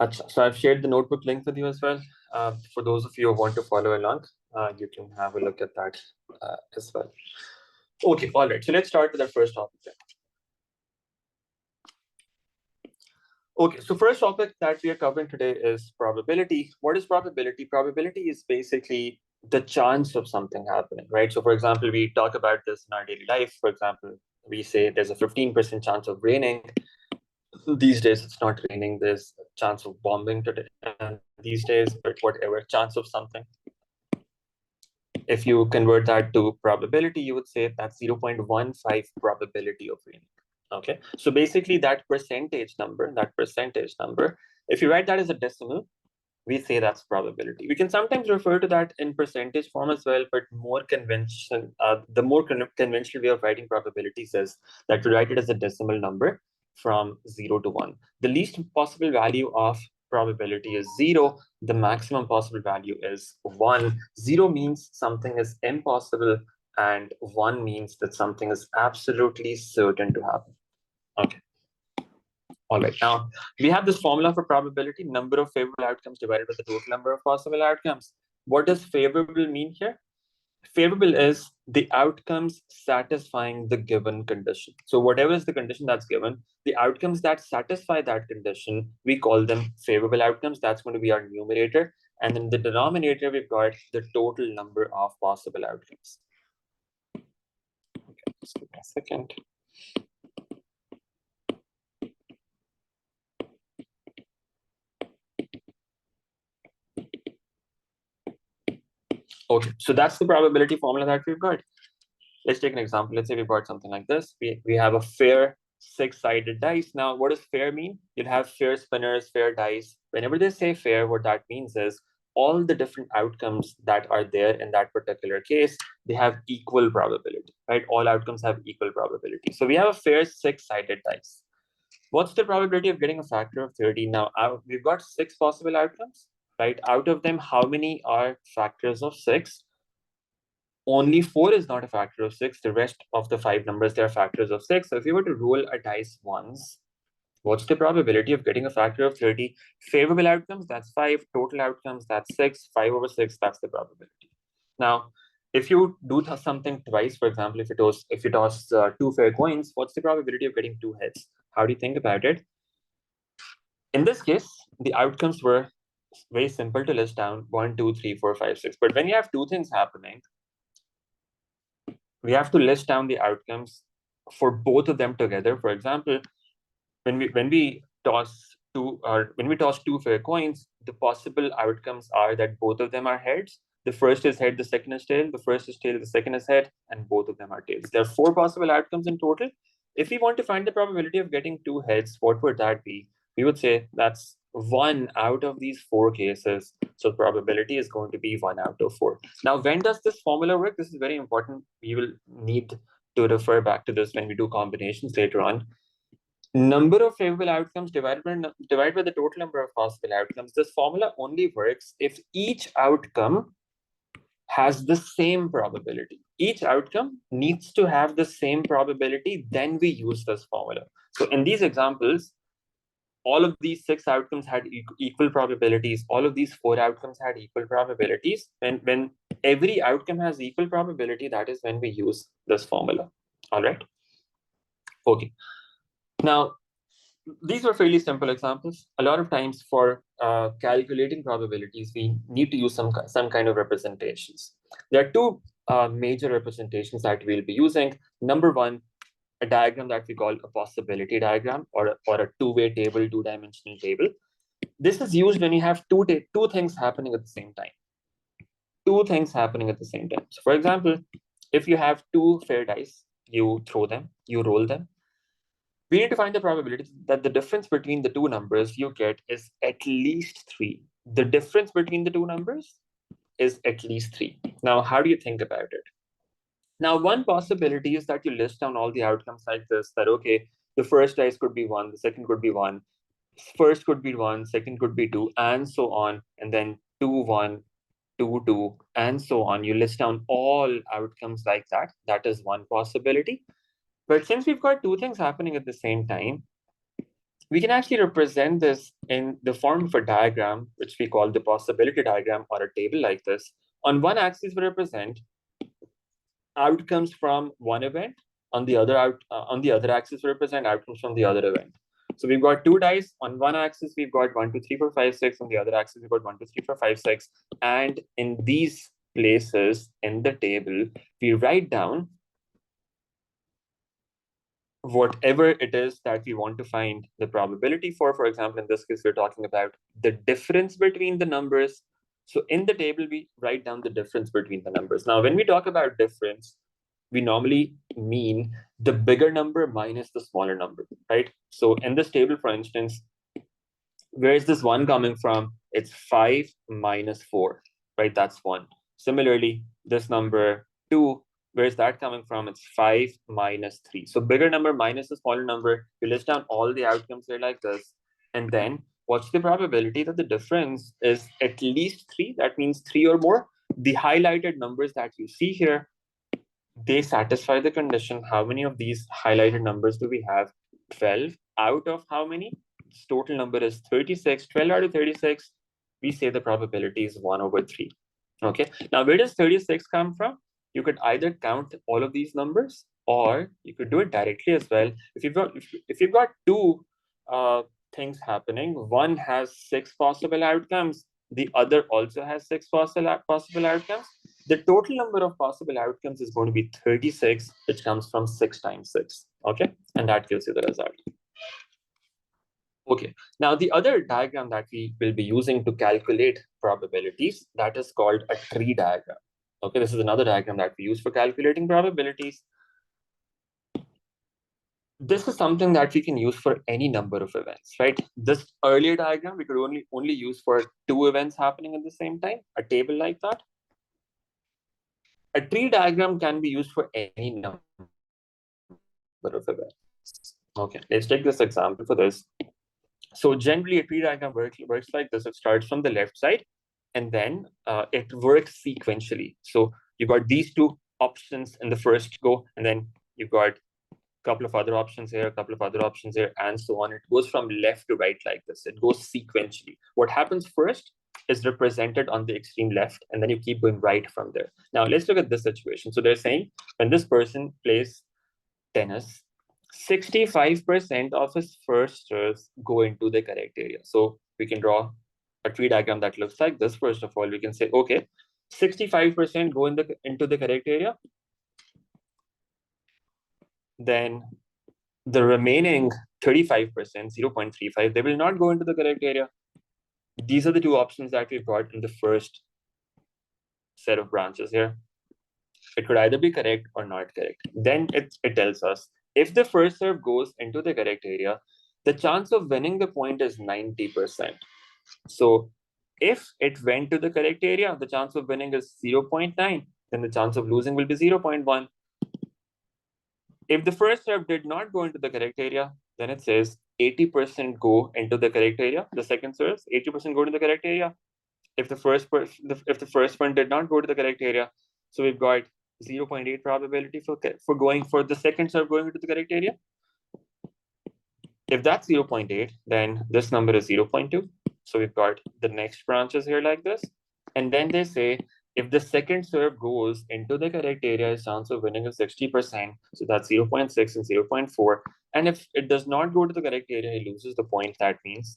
Achha. So I've shared the notebook link with you as well. For those of you who want to follow along, you can have a look at that as well. Okay, all right. So let's start with our first topic then. Okay, so first topic that we are covering today is probability. What is probability? Probability is basically the chance of something happening, right? So for example, we talk about this in our daily life. For example, we say there's a 15% chance of raining. These days it's not raining. There's a chance of bombing today these days, but whatever, chance of something. If you convert that to probability, you would say that's 0.15 probability of raining. Okay, so basically that percentage number, if you write that as a decimal, we say that's probability. We can sometimes refer to that in percentage form as well, but the more conventional way of writing probabilities is that we write it as a decimal number from 0 to 1. The least possible value of probability is 0. The maximum possible value is 1. 0 means something is impossible, and 1 means that something is absolutely certain to happen. Okay. All right. Now, we have this formula for probability, number of favorable outcomes divided by the total number of possible outcomes. What does favorable mean here? Favorable is the outcomes satisfying the given condition. So whatever is the condition that's given, the outcomes that satisfy that condition, we call them favorable outcomes. That's going to be our numerator. And in the denominator, we've got the total number of possible outcomes. Okay, just give me a second. Okay, so that's the probability formula that we've got. Let's take an example. Let's say we've got something like this. We have a fair six-sided dice. Now, what does fair mean? You'll have fair spinners, fair dice. Whenever they say fair, what that means is all the different outcomes that are there in that particular case, they have equal probability, right? All outcomes have equal probability. So we have a fair six-sided dice. What's the probability of getting a factor of 30? Now, we've got 6 possible outcomes, right? Out of them, how many are factors of 6? Only 4 is not a factor of 6. The rest of the 5 numbers, they are factors of 6. So if you were to roll a dice once, what's the probability of getting a factor of 30? Favorable outcomes, that's 5. Total outcomes, that's 6. 5 over 6, that's the probability. Now, if you do something twice, for example, if you toss 2 fair coins, what's the probability of getting 2 heads? How do you think about it? In this case, the outcomes were very simple to list down: 1, 2, 3, 4, 5, 6. But when you have 2 things happening, we have to list down the outcomes for both of them together. For example, when we toss 2 fair coins, the possible outcomes are that both of them are heads. The first is head, the second is tail. The first is tail, the second is head, and both of them are tails. There are 4 possible outcomes in total. If we want to find the probability of getting 2 heads, what would that be? We would say that's 1 out of these 4 cases. So probability is going to be 1 out of 4. Now, when does this formula work? This is very important. We will need to refer back to this when we do combinations later on. Number of favorable outcomes divided by the total number of possible outcomes. This formula only works if each outcome has the same probability. Each outcome needs to have the same probability, then we use this formula. So in these examples, all of these 6 outcomes had equal probabilities. All of these 4 outcomes had equal probabilities. And when every outcome has equal probability, that is when we use this formula. All right. Okay. Now, these were fairly simple examples. A lot of times for calculating probabilities, we need to use some kind of representations. There are 2 major representations that we'll be using. Number 1, a diagram that we call a possibility diagram, or a two-way table, 2-dimensional table. This is used when you have two things happening at the same time. 2 things happening at the same time. So for example, if you have 2 fair dice, you throw them, you roll them. We need to find the probability that the difference between the 2 numbers you get is at least 3. The difference between the 2 numbers is at least 3. Now, how do you think about it? Now, one possibility is that you list down all the outcomes like this, that, okay, the first dice could be 1, the second could be 1, first could be 1, second could be 2, and so on, and then 2, 1, 2, 2, and so on. You list down all outcomes like that. That is one possibility. But since we've got 2 things happening at the same time, we can actually represent this in the form of a diagram, which we call the possibility diagram, or a table like this. On one axis, we represent outcomes from one event. On the other axis, we represent outcomes from the other event. So we've got two dice. On one axis, we've got 1, 2, 3, 4, 5, 6. On the other axis, we've got 1, 2, 3, 4, 5, 6. And in these places in the table, we write down whatever it is that we want to find the probability for. For example, in this case, we're talking about the difference between the numbers. So in the table, we write down the difference between the numbers. Now, when we talk about difference, we normally mean the bigger number minus the smaller number, right? So in this table, for instance, where is this 1 coming from? It's 5 minus 4, right? That's 1. Similarly, this number 2, where's that coming from? It's 5 minus 3. So bigger number minus the smaller number. You list down all the outcomes here like this. And then what's the probability that the difference is at least 3? That means 3 or more. The highlighted numbers that you see here, they satisfy the condition. How many of these highlighted numbers do we have? 12 out of how many? This total number is 36. 12 out of 36, we say the probability is 1/3. Okay. Now, where does 36 come from? You could either count all of these numbers, or you could do it directly as well. If you've got two things happening, one has 6 possible outcomes, the other also has 6 possible outcomes. The total number of possible outcomes is going to be 36, which comes from 6 times 6. Okay, and that gives you the result. Okay, now the other diagram that we will be using to calculate probabilities, that is called a tree diagram. Okay, this is another diagram that we use for calculating probabilities. This is something that we can use for any number of events, right? This earlier diagram we could only use for 2 events happening at the same time, a table like that. A tree diagram can be used for any number of events. Okay, let's take this example for this. So generally, a tree diagram works like this. It starts from the left side, and then it works sequentially. So you got these 2 options in the first go, and then you got a couple of other options here, a couple of other options here, and so on. It goes from left to right like this. It goes sequentially. What happens first is represented on the extreme left, and then you keep going right from there. Now, let's look at this situation. So they're saying when this person plays tennis, 65% of his first serves go into the correct area. So we can draw a tree diagram that looks like this. First of all, we can say, okay, 65% go into the correct area. Then the remaining 35%, 0.35, they will not go into the correct area. These are the 2 options that we've got in the first set of branches here. It could either be correct or not correct. Then it tells us, if the first serve goes into the correct area, the chance of winning the point is 90%. So if it went to the correct area, the chance of winning is 0.9, then the chance of losing will be 0.1. If the first serve did not go into the correct area, then it says 80% go into the correct area. The second serve, 80% go to the correct area. If the first one did not go to the correct area, so we've got 0.8 probability for going for the second serve going into the correct area. If that's 0.8, then this number is 0.2. So we've got the next branches here like this. And then they say, if the second serve goes into the correct area, his chance of winning is 60%. So that's 0.6 and 0.4. And if it does not go to the correct area, he loses the point. That means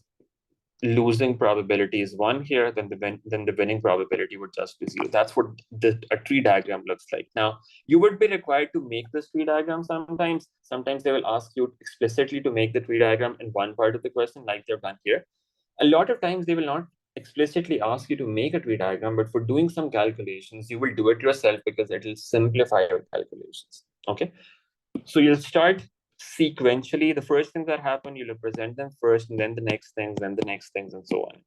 losing probability is 1 here, then the winning probability would just be 0. That's what a tree diagram looks like. Now, you would be required to make this tree diagram sometimes. Sometimes they will ask you explicitly to make the tree diagram in one part of the question, like they've done here. A lot of times they will not explicitly ask you to make a tree diagram, but for doing some calculations, you will do it yourself because it will simplify your calculations. Okay, so you'll start sequentially. The first things that happen, you'll represent them first, and then the next things, then the next things, and so on.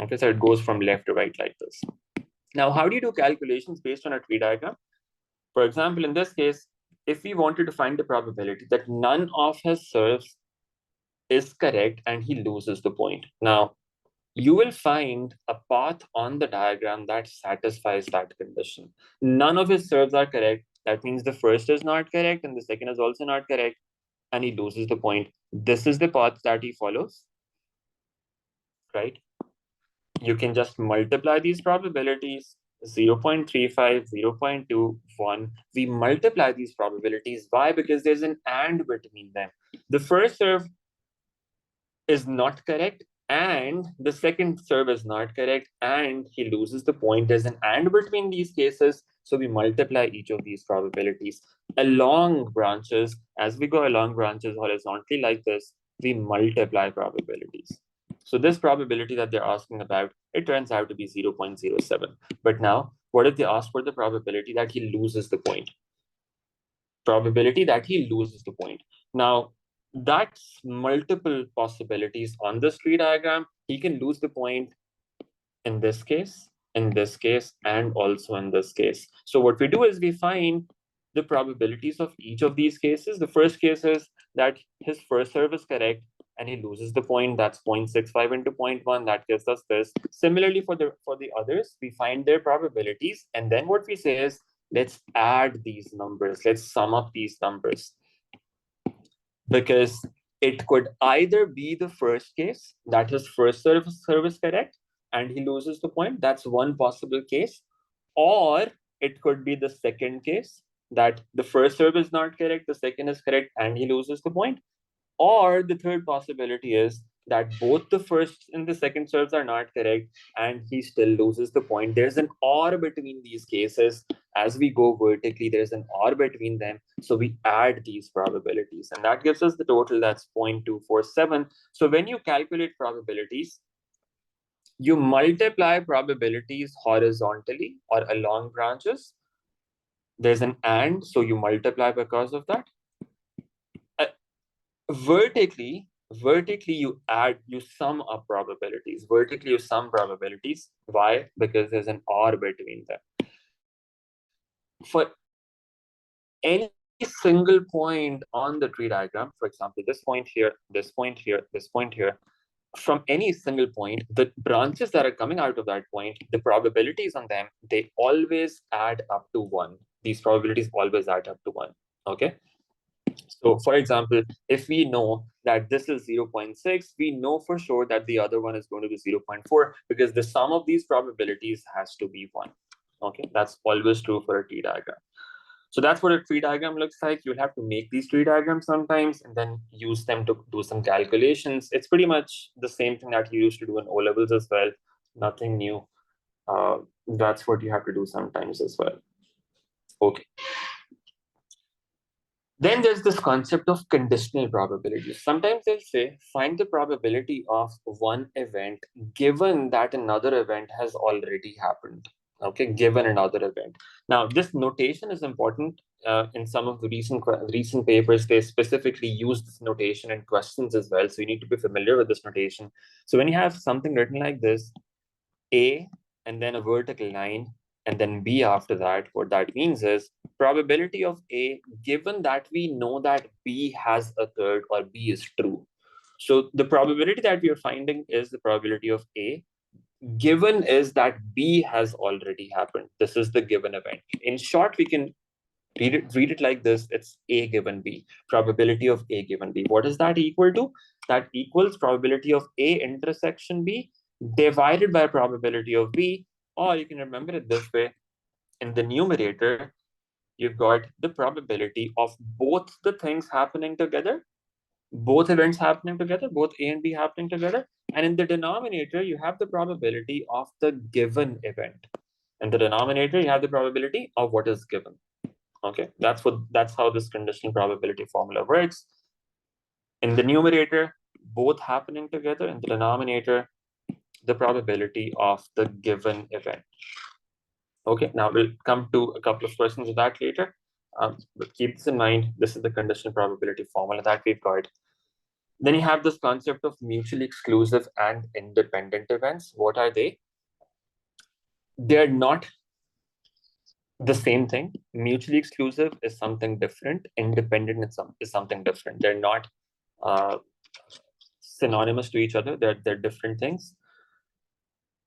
Okay, so it goes from left to right like this. Now, how do you do calculations based on a tree diagram? For example, in this case, if we wanted to find the probability that none of his serves is correct and he loses the point. Now, you will find a path on the diagram that satisfies that condition. None of his serves are correct. That means the first is not correct and the second is also not correct. and he loses the point. This is the path that he follows, right? You can just multiply these probabilities, 0.35, 0.21. We multiply these probabilities. Why? Because there's an and between them. The first serve is not correct, and the second serve is not correct, and he loses the point. There's an and between these cases, so we multiply each of these probabilities. Along branches, as we go along branches horizontally like this, we multiply probabilities. So this probability that they're asking about, it turns out to be 0.07. But now, what if they ask for the probability that he loses the point? Probability that he loses the point. Now, that's multiple possibilities on this tree diagram. He can lose the point in this case, and also in this case. So what we do is we find the probabilities of each of these cases. The first case is that his first serve is correct and he loses the point. That's 0.65 into 0.1. That gives us this. Similarly, for the others, we find their probabilities, and then what we say is, let's add these numbers. Let's sum up these numbers. Because it could either be the first case, that his first serve is correct and he loses the point. That's one possible case. Or it could be the second case, that the first serve is not correct, the second is correct, and he loses the point. Or the third possibility is that both the first and the second serves are not correct and he still loses the point. There's an or between these cases. As we go vertically, there's an or between them. So we add these probabilities, and that gives us the total. That's 0.247. So when you calculate probabilities, you multiply probabilities horizontally or along branches. There's an and, so you multiply because of that. Vertically, you sum up probabilities. Vertically, you sum probabilities. Why? Because there's an or between them. For any single point on the tree diagram, for example, this point here, this point here, this point here, from any single point, the branches that are coming out of that point, the probabilities on them, they always add up to 1. These probabilities always add up to 1. Okay? So, for example, if we know that this is 0.6, we know for sure that the other one is going to be 0.4 because the sum of these probabilities has to be 1. Okay, that's always true for a tree diagram. So that's what a tree diagram looks like. You'll have to make these tree diagrams sometimes and then use them to do some calculations. It's pretty much the same thing that you used to do in O-levels as well. Nothing new. That's what you have to do sometimes as well. Okay. Then there's this concept of conditional probabilities. Sometimes they'll say, find the probability of one event given that another event has already happened. Okay, given another event. Now, this notation is important. In some of the recent papers, they specifically use this notation in questions as well. So you need to be familiar with this notation. So when you have something written like this, A, and then a vertical line, and then B after that, what that means is probability of A, given that we know that B has occurred or B is true. So the probability that we are finding is the probability of A, given is that B has already happened. This is the given event. In short, we can read it like this. It's A given B, probability of A given B. What is that equal to? That equals probability of A intersection B divided by probability of B. Or you can remember it this way. In the numerator, you've got the probability of both the things happening together, both events happening together, both A and B happening together. And in the denominator, you have the probability of the given event. In the denominator, you have the probability of what is given. Okay, that's how this conditional probability formula works. In the numerator, both happening together. In the denominator, the probability of the given event. Okay, now we'll come to a couple of questions of that later. But keep this in mind. This is the conditional probability formula that we've got. Then you have this concept of mutually exclusive and independent events. What are they? They're not the same thing. Mutually exclusive is something different. Independent is something different. They're not synonymous to each other. They're different things.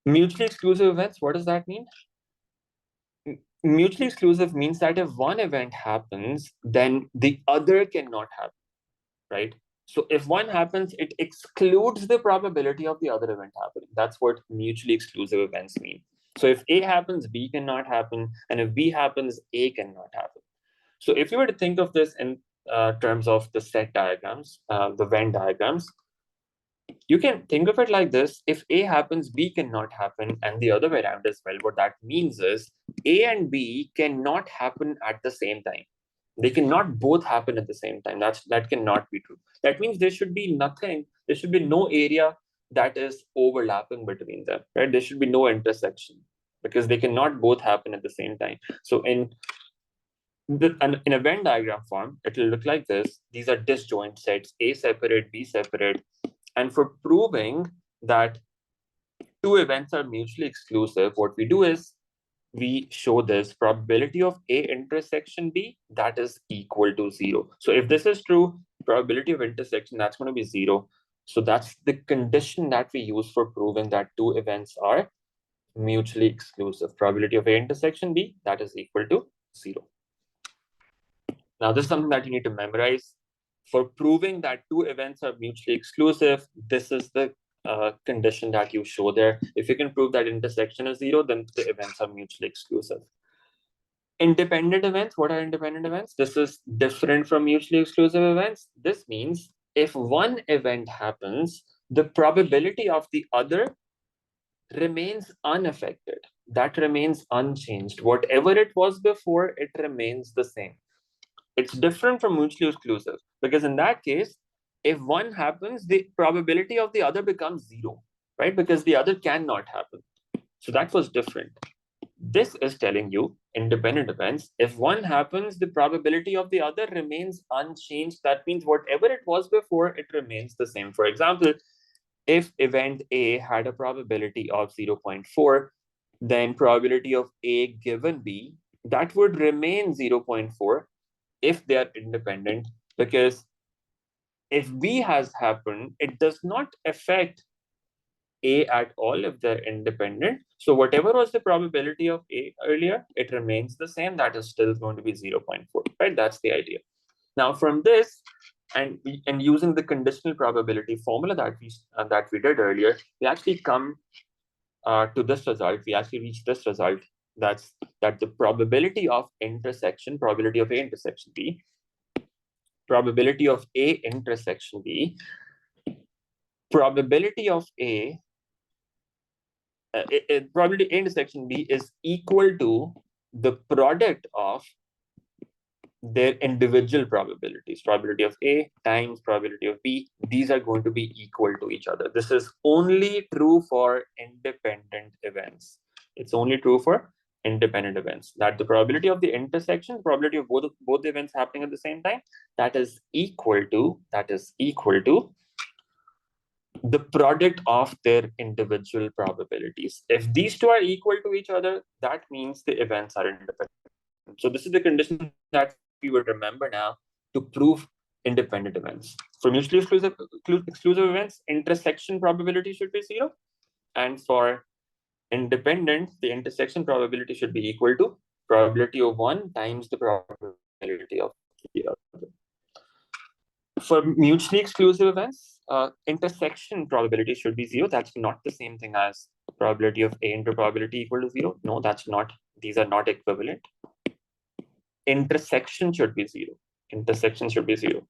Mutually exclusive events, what does that mean? Mutually exclusive means that if one event happens, then the other cannot happen. right? So if one happens, it excludes the probability of the other event happening. That's what mutually exclusive events mean. So if A happens, B cannot happen. And if B happens, A cannot happen. So if you were to think of this in terms of the set diagrams, the Venn diagrams, you can think of it like this. If A happens, B cannot happen, and the other way around as well. What that means is A and B cannot happen at the same time. They cannot both happen at the same time. That cannot be true. That means there should be nothing, there should be no area that is overlapping between them, right? There should be no intersection because they cannot both happen at the same time. So in a Venn diagram form, it will look like this. These are disjoint sets, A separate, B separate. And for proving that two events are mutually exclusive, what we do is we show this probability of A intersection B, that is equal to 0. So if this is true, probability of intersection, that's going to be 0. So that's the condition that we use for proving that two events are mutually exclusive. Probability of A intersection B, that is equal to 0. Now, this is something that you need to memorize. For proving that two events are mutually exclusive, this is the condition that you show there. If you can prove that intersection is 0, then the events are mutually exclusive. Independent events, what are independent events? This is different from mutually exclusive events. This means if one event happens, the probability of the other remains unaffected. That remains unchanged. Whatever it was before, it remains the same. It's different from mutually exclusive because in that case, if one happens, the probability of the other becomes 0, right? Because the other cannot happen. So that was different. This is telling you independent events. If one happens, the probability of the other remains unchanged. That means whatever it was before, it remains the same. For example, if event A had a probability of 0.4, then probability of A given B, that would remain 0.4 if they are independent, because if B has happened, it does not affect A at all if they're independent. So whatever was the probability of A earlier, it remains the same. That is still going to be 0.4, right? That's the idea. Now from this, and using the conditional probability formula that we did earlier, we actually come to this result. We actually reach this result. That the probability of intersection, probability of A intersection B, probability of A intersection B, probability of A, probability A intersection B is equal to the product of their individual probabilities. Probability of A times probability of B, these are going to be equal to each other. This is only true for independent events. It's only true for independent events, that the probability of the intersection, probability of both the events happening at the same time, that is equal to the product of their individual probabilities. If these two are equal to each other, that means the events are independent. So this is the condition that we would remember now to prove independent events. For mutually exclusive events, intersection probability should be 0. And for independent, the intersection probability should be equal to probability of one times the probability of the other. For mutually exclusive events, intersection probability should be 0. That's not the same thing as probability of A into probability equal to 0. No, that's not. These are not equivalent. Intersection should be 0. Intersection should be 0.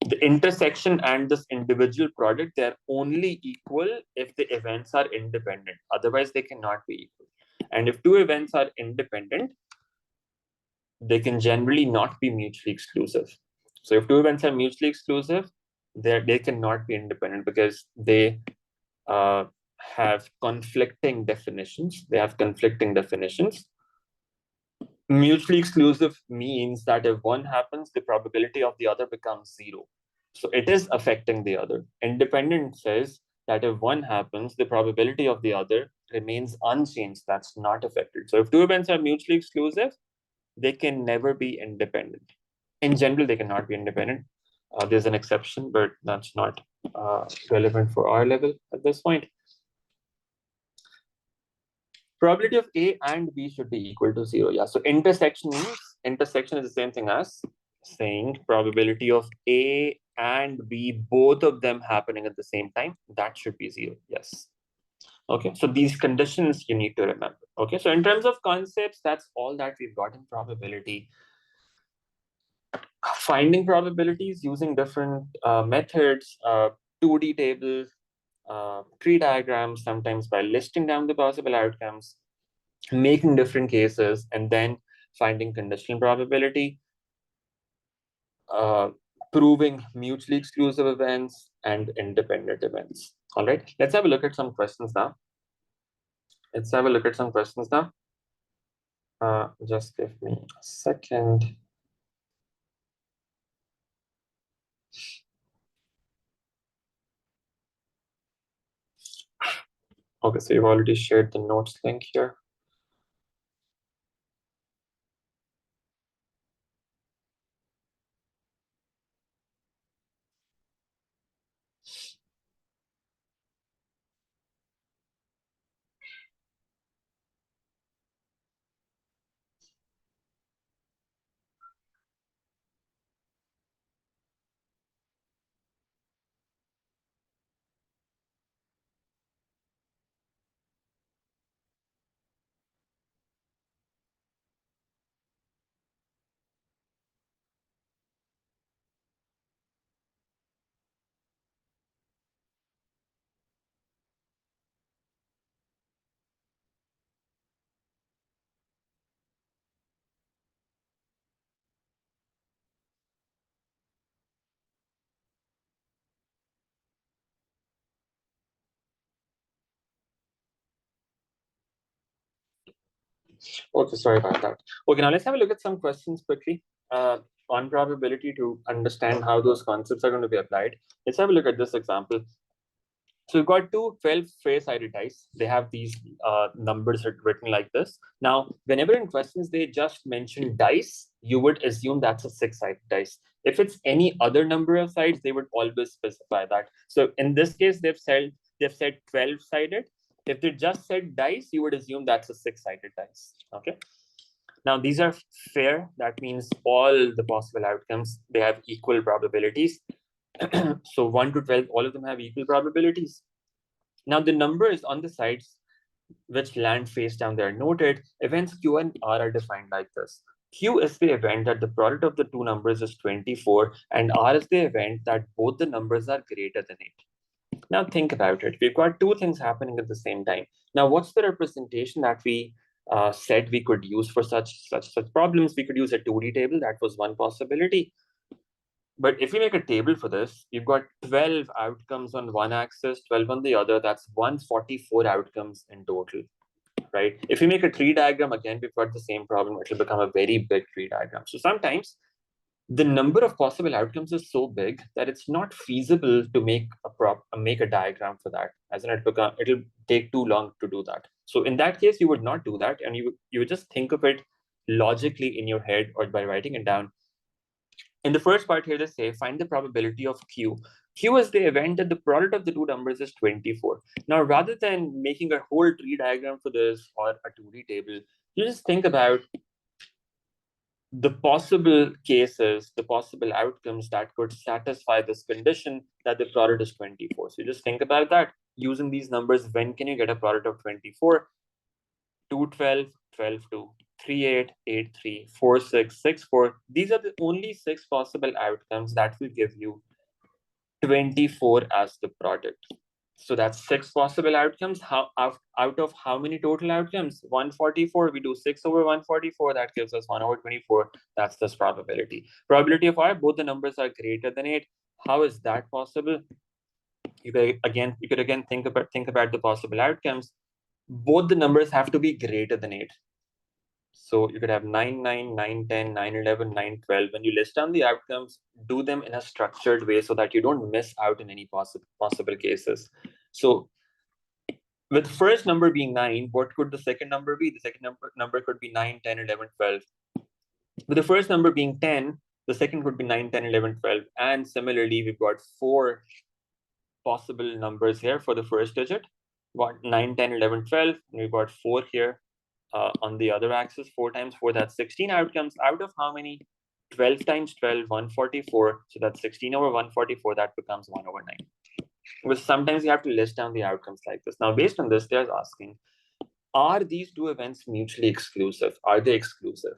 The intersection and this individual product, they're only equal if the events are independent. Otherwise, they cannot be equal. And if two events are independent, they can generally not be mutually exclusive. So if two events are mutually exclusive, they cannot be independent because they have conflicting definitions. Mutually exclusive means that if one happens, the probability of the other becomes 0. So it is affecting the other. Independent says that if one happens, the probability of the other remains unchanged. That's not affected. So if two events are mutually exclusive, they can never be independent. In general, they cannot be independent. There's an exception, but that's not relevant for our level at this point. Probability of A and B should be equal to 0. Yeah. So intersection means intersection is the same thing as saying probability of A and B, both of them happening at the same time, that should be 0. Yes. Okay, so these conditions you need to remember. Okay, so in terms of concepts, that's all that we've got in probability. Finding probabilities using different methods, 2D tables, tree diagrams, sometimes by listing down the possible outcomes, making different cases, and then finding conditional probability, proving mutually exclusive events and independent events. All right, let's have a look at some questions now. Just give me a second. Okay, so you've already shared the notes link here. Okay, sorry about that. Okay, now let's have a look at some questions quickly on probability to understand how those concepts are going to be applied. Let's have a look at this example. So we've got two 12-sided dice. They have these numbers written like this. Now, whenever in questions they just mention dice, you would assume that's a 6-sided dice. If it's any other number of sides, they would always specify that. So in this case, they've said 12-sided. If they just said dice, you would assume that's a 6-sided dice. Okay. Now these are fair. That means all the possible outcomes, they have equal probabilities. So 1 to 12, all of them have equal probabilities. Now the numbers on the sides which land face down, they are noted. Events Q and R are defined like this. Q is the event that the product of the two numbers is 24, and R is the event that both the numbers are greater than 8. Now think about it. We've got two things happening at the same time. Now, what's the representation that we said we could use for such problems? We could use a 2D table. That was one possibility. But if we make a table for this, you've got 12 outcomes on one axis, 12 on the other. That's 144 outcomes in total, right? If we make a tree diagram, again, we've got the same problem. It'll become a very big tree diagram. So sometimes the number of possible outcomes is so big that it's not feasible to make a diagram for that. As in, it'll take too long to do that. So in that case, you would not do that, and you would just think of it logically in your head or by writing it down. In the first part here, they say, find the probability of Q. Q is the event that the product of the two numbers is 24. Now, rather than making a whole tree diagram for this or a 2D table, you just think about the possible cases, the possible outcomes that could satisfy this condition that the product is 24. So you just think about that. Using these numbers, when can you get a product of 24? 2, 12, 12, 2. 3, 8, 8, 3, 4, 6, 6, 4. These are the only 6 possible outcomes that will give you 24 as the product. So that's 6 possible outcomes. Out of how many total outcomes? 144. We do 6 over 144. That gives us 1 over 24. That's this probability. Probability of R, both the numbers are greater than 8. How is that possible? You could again think about the possible outcomes. Both the numbers have to be greater than 8. So you could have 9, 9, 9, 10, 9, 11, 9, 12. When you list down the outcomes, do them in a structured way so that you don't miss out in any possible cases. So with the first number being 9, what could the second number be? The second number could be 9, 10, 11, 12. With the first number being 10, the second could be 9, 10, 11, 12. And similarly, we've got 4 possible numbers here for the first digit. 9, 10, 11, 12. And we've got 4 here. On the other axis, 4 times 4, that's 16 outcomes. Out of how many? 12 times 12, 144. So that's 16 over 144. That becomes 1 over 9. But sometimes you have to list down the outcomes like this. Now, based on this, they're asking, are these two events mutually exclusive? Are they exclusive?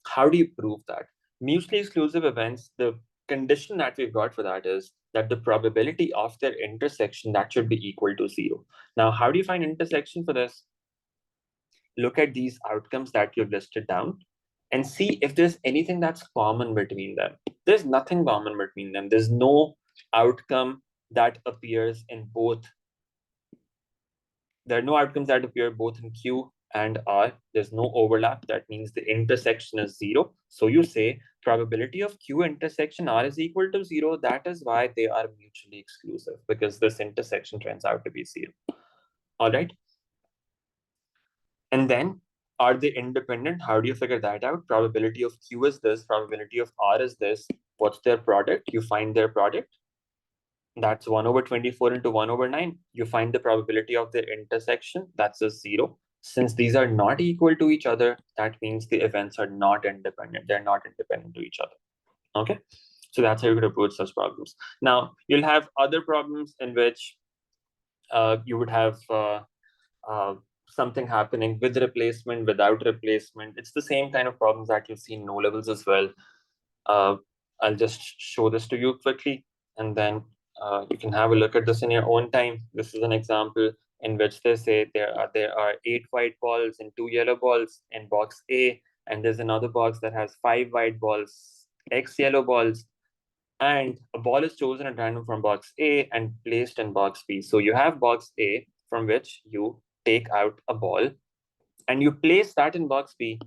How do you prove that? Mutually exclusive events, the condition that we've got for that is that the probability of their intersection, that should be equal to 0. Now, how do you find intersection for this? Look at these outcomes that you've listed down and see if there's anything that's common between them. There's nothing common between them. There's no outcome that appears in both. There are no outcomes that appear both in Q and R. There's no overlap. That means the intersection is 0. So you say probability of Q intersection R is equal to 0. That is why they are mutually exclusive, because this intersection turns out to be 0. All right. And then, are they independent? How do you figure that out? Probability of Q is this, probability of R is this. What's their product? You find their product. That's 1 over 24 into 1 over 9. You find the probability of their intersection. That's a 0. Since these are not equal to each other, that means the events are not independent. They're not independent to each other. Okay? So that's how you could approach such problems. Now, you'll have other problems in which you would have something happening with replacement, without replacement. It's the same kind of problems that you see in no levels as well. I'll just show this to you quickly, and then you can have a look at this in your own time. This is an example in which they say there are 8 white balls and 2 yellow balls in box A, and there's another box that has 5 white balls, X yellow balls, and a ball is chosen at random from box A and placed in box B. So you have box A from which you take out a ball and you place that in box B.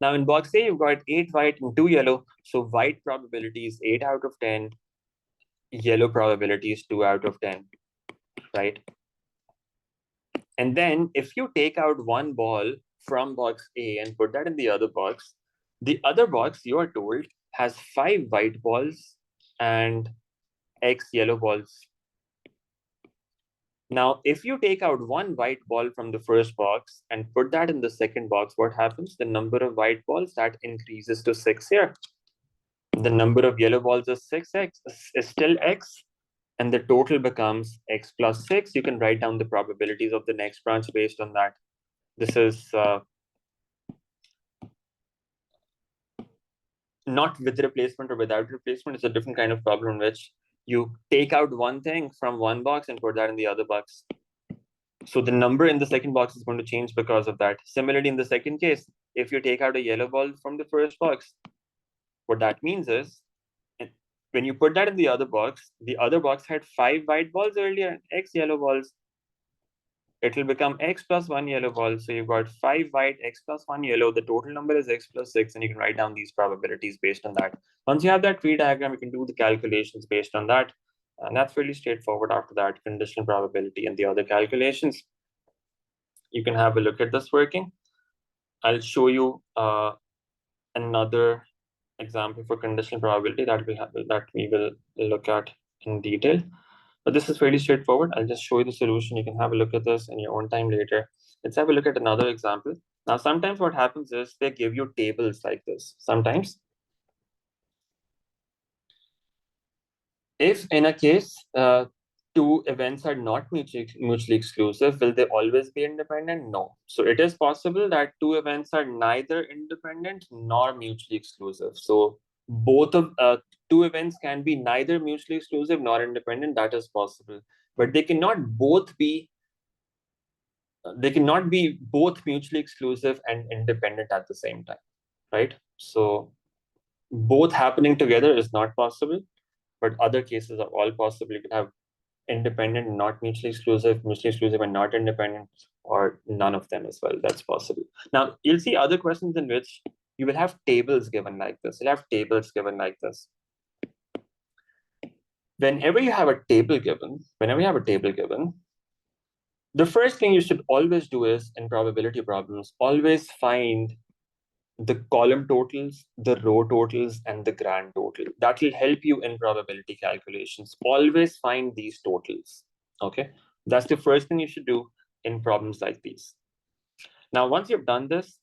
Now in box A, you've got 8 white and 2 yellow. So white probability is 8 out of 10. Yellow probability is 2 out of 10, right? And then if you take out one ball from box A and put that in the other box you are told has 5 white balls and X yellow balls. Now, if you take out one white ball from the first box and put that in the second box, what happens? The number of white balls, that increases to 6 here. The number of yellow balls is 6x, is still X, and the total becomes X plus 6. You can write down the probabilities of the next branch based on that. This is not with replacement or without replacement. It's a different kind of problem in which you take out one thing from one box and put that in the other box. So the number in the second box is going to change because of that. Similarly, in the second case, if you take out a yellow ball from the first box, what that means is when you put that in the other box had 5 white balls earlier and X yellow balls. It will become X plus 1 yellow ball. So you've got 5 white, X plus 1 yellow. The total number is X plus 6, and you can write down these probabilities based on that. Once you have that tree diagram, you can do the calculations based on that. And that's really straightforward after that, conditional probability and the other calculations. You can have a look at this working. I'll show you another example for conditional probability that we will look at in detail. But this is fairly straightforward. I'll just show you the solution. You can have a look at this in your own time later. Let's have a look at another example. Now, sometimes what happens is they give you tables like this. Sometimes, if in a case, 2 events are not mutually exclusive, will they always be independent? No. So it is possible that 2 events are neither independent nor mutually exclusive. So both of 2 events can be neither mutually exclusive nor independent. That is possible, but they cannot both be both mutually exclusive and independent at the same time, right? So both happening together is not possible, but other cases are all possible. You can have independent, not mutually exclusive and not independent, or none of them as well. That's possible. Now, you'll see other questions in which you will have tables given like this. You'll have tables given like this. Whenever you have a table given, the first thing you should always do is, in probability problems, always find the column totals, the row totals, and the grand total. That will help you in probability calculations. Always find these totals, okay? That's the first thing you should do in problems like these. Now, once you've done this,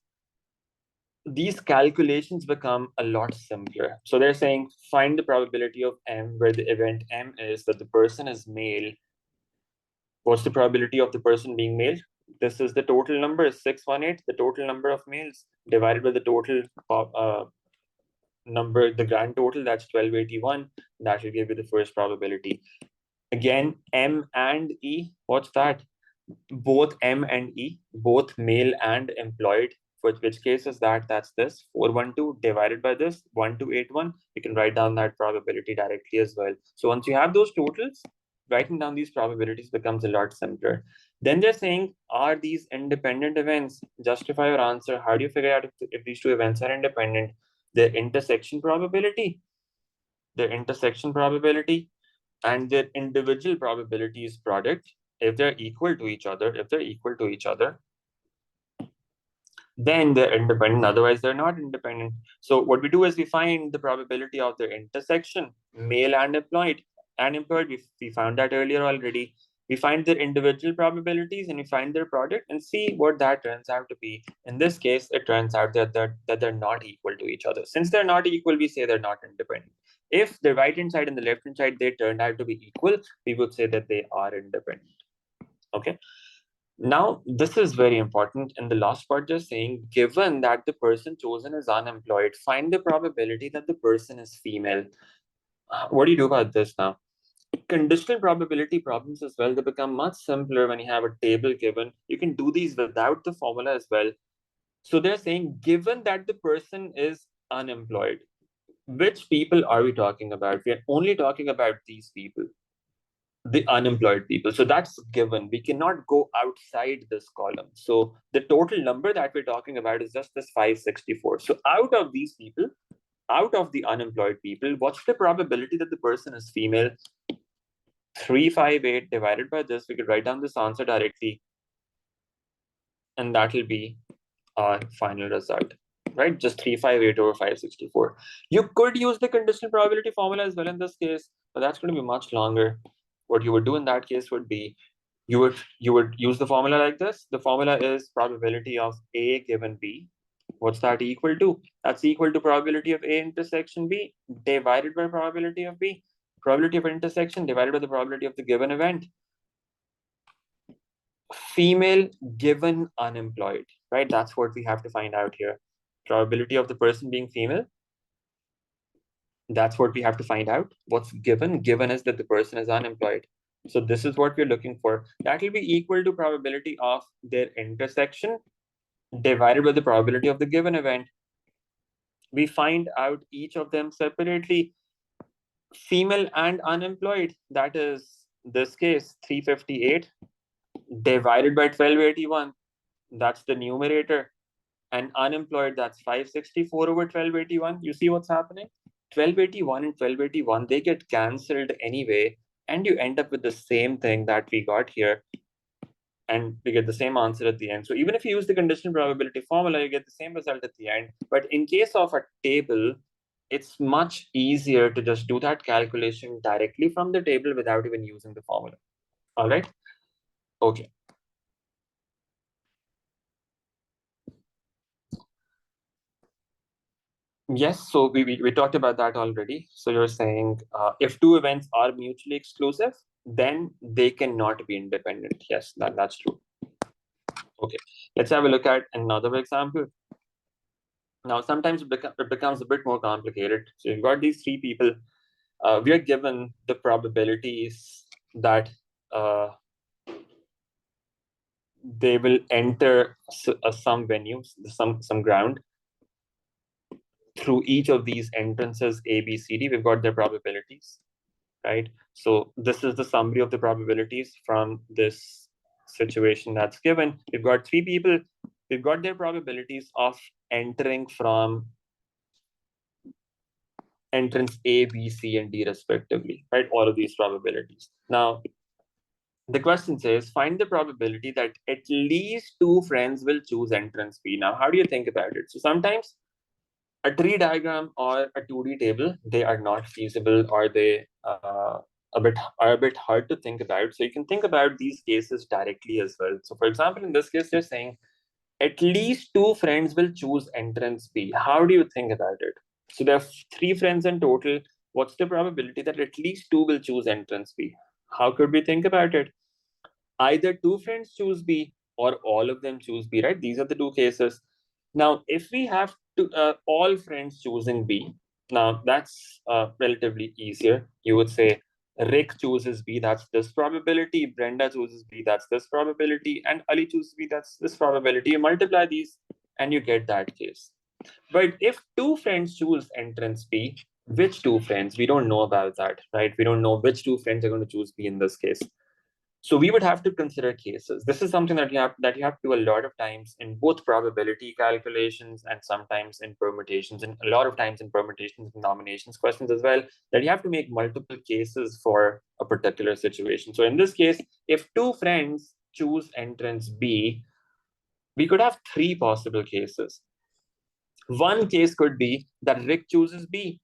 these calculations become a lot simpler. So they're saying, find the probability of M where the event M is that the person is male. What's the probability of the person being male? This is the total number, is 618, the total number of males divided by the total number, the grand total, that's 1281. That will give you the first probability. Again, M and E, what's that? Both M and E, both male and employed. For which case is that? That's this 412 divided by this 1281. You can write down that probability directly as well. So once you have those totals, writing down these probabilities becomes a lot simpler. Then they're saying, are these independent events? Justify your answer. How do you figure out if these two events are independent? Their intersection probability, and their individual probabilities product, if they're equal to each other, then they're independent. Otherwise, they're not independent. So what we do is we find the probability of their intersection, male and employed. We found that earlier already. We find their individual probabilities and we find their product and see what that turns out to be. In this case, it turns out that they're not equal to each other. Since they're not equal, we say they're not independent. If the right-hand side and the left-hand side, they turned out to be equal, we would say that they are independent. Okay. Now, this is very important. In the last part, they're saying, given that the person chosen is unemployed, find the probability that the person is female. What do you do about this now? Conditional probability problems as well, they become much simpler when you have a table given. You can do these without the formula as well. So they're saying, given that the person is unemployed, which people are we talking about? We are only talking about these people, the unemployed people. So that's given. We cannot go outside this column. So the total number that we're talking about is just this 564. So out of these people, out of the unemployed people, what's the probability that the person is female? 358 divided by this, we could write down this answer directly. And that will be our final result, right? Just 358 over 564. You could use the conditional probability formula as well in this case, but that's going to be much longer. What you would do in that case would be, you would use the formula like this. The formula is probability of A given B. What's that equal to? That's equal to probability of A intersection B divided by probability of B. Probability of intersection divided by the probability of the given event. Female given unemployed, right? That's what we have to find out here. Probability of the person being female. That's what we have to find out. What's given? Given is that the person is unemployed. So this is what we're looking for. That will be equal to probability of their intersection divided by the probability of the given event. We find out each of them separately. Female and unemployed, that is this case 358 divided by 1281. That's the numerator. And unemployed, that's 564 over 1281. You see what's happening? 1281 and 1281, they get cancelled anyway, and you end up with the same thing that we got here, and we get the same answer at the end. So even if you use the conditional probability formula, you get the same result at the end. But in case of a table, it's much easier to just do that calculation directly from the table without even using the formula. All right? Okay. Yes, so we talked about that already. So you're saying if two events are mutually exclusive, then they cannot be independent. Yes, that's true. Okay, let's have a look at another example. Now, sometimes it becomes a bit more complicated. So you've got these three people. We are given the probabilities that they will enter some venues, some ground. Through each of these entrances, A, B, C, D, we've got their probabilities, right? So this is the summary of the probabilities from this situation that's given. We've got three people. We've got their probabilities of entering from entrance A, B, C, and D respectively, right? All of these probabilities. Now, the question says, find the probability that at least two friends will choose entrance B. Now, how do you think about it? So sometimes a tree diagram or a 2D table, they are not feasible, or they are a bit hard to think about. So you can think about these cases directly as well. So for example, in this case, they're saying at least 2 friends will choose entrance B. How do you think about it? So there are 3 friends in total. What's the probability that at least 2 will choose entrance B? How could we think about it? Either 2 friends choose B or all of them choose B, right? These are the 2 cases. Now, if we have all friends choosing B, now that's relatively easier. You would say Rick chooses B, that's this probability. Brenda chooses B, that's this probability. And Ali chooses B, that's this probability. You multiply these and you get that case. But if 2 friends choose entrance B, which 2 friends? We don't know about that, right? We don't know which 2 friends are going to choose B in this case. So we would have to consider cases. This is something that you have to do a lot of times in both probability calculations and sometimes in permutations, and a lot of times in permutations and nominations questions as well, that you have to make multiple cases for a particular situation. So in this case, if 2 friends choose entrance B, we could have 3 possible cases. One case could be that Rick chooses B,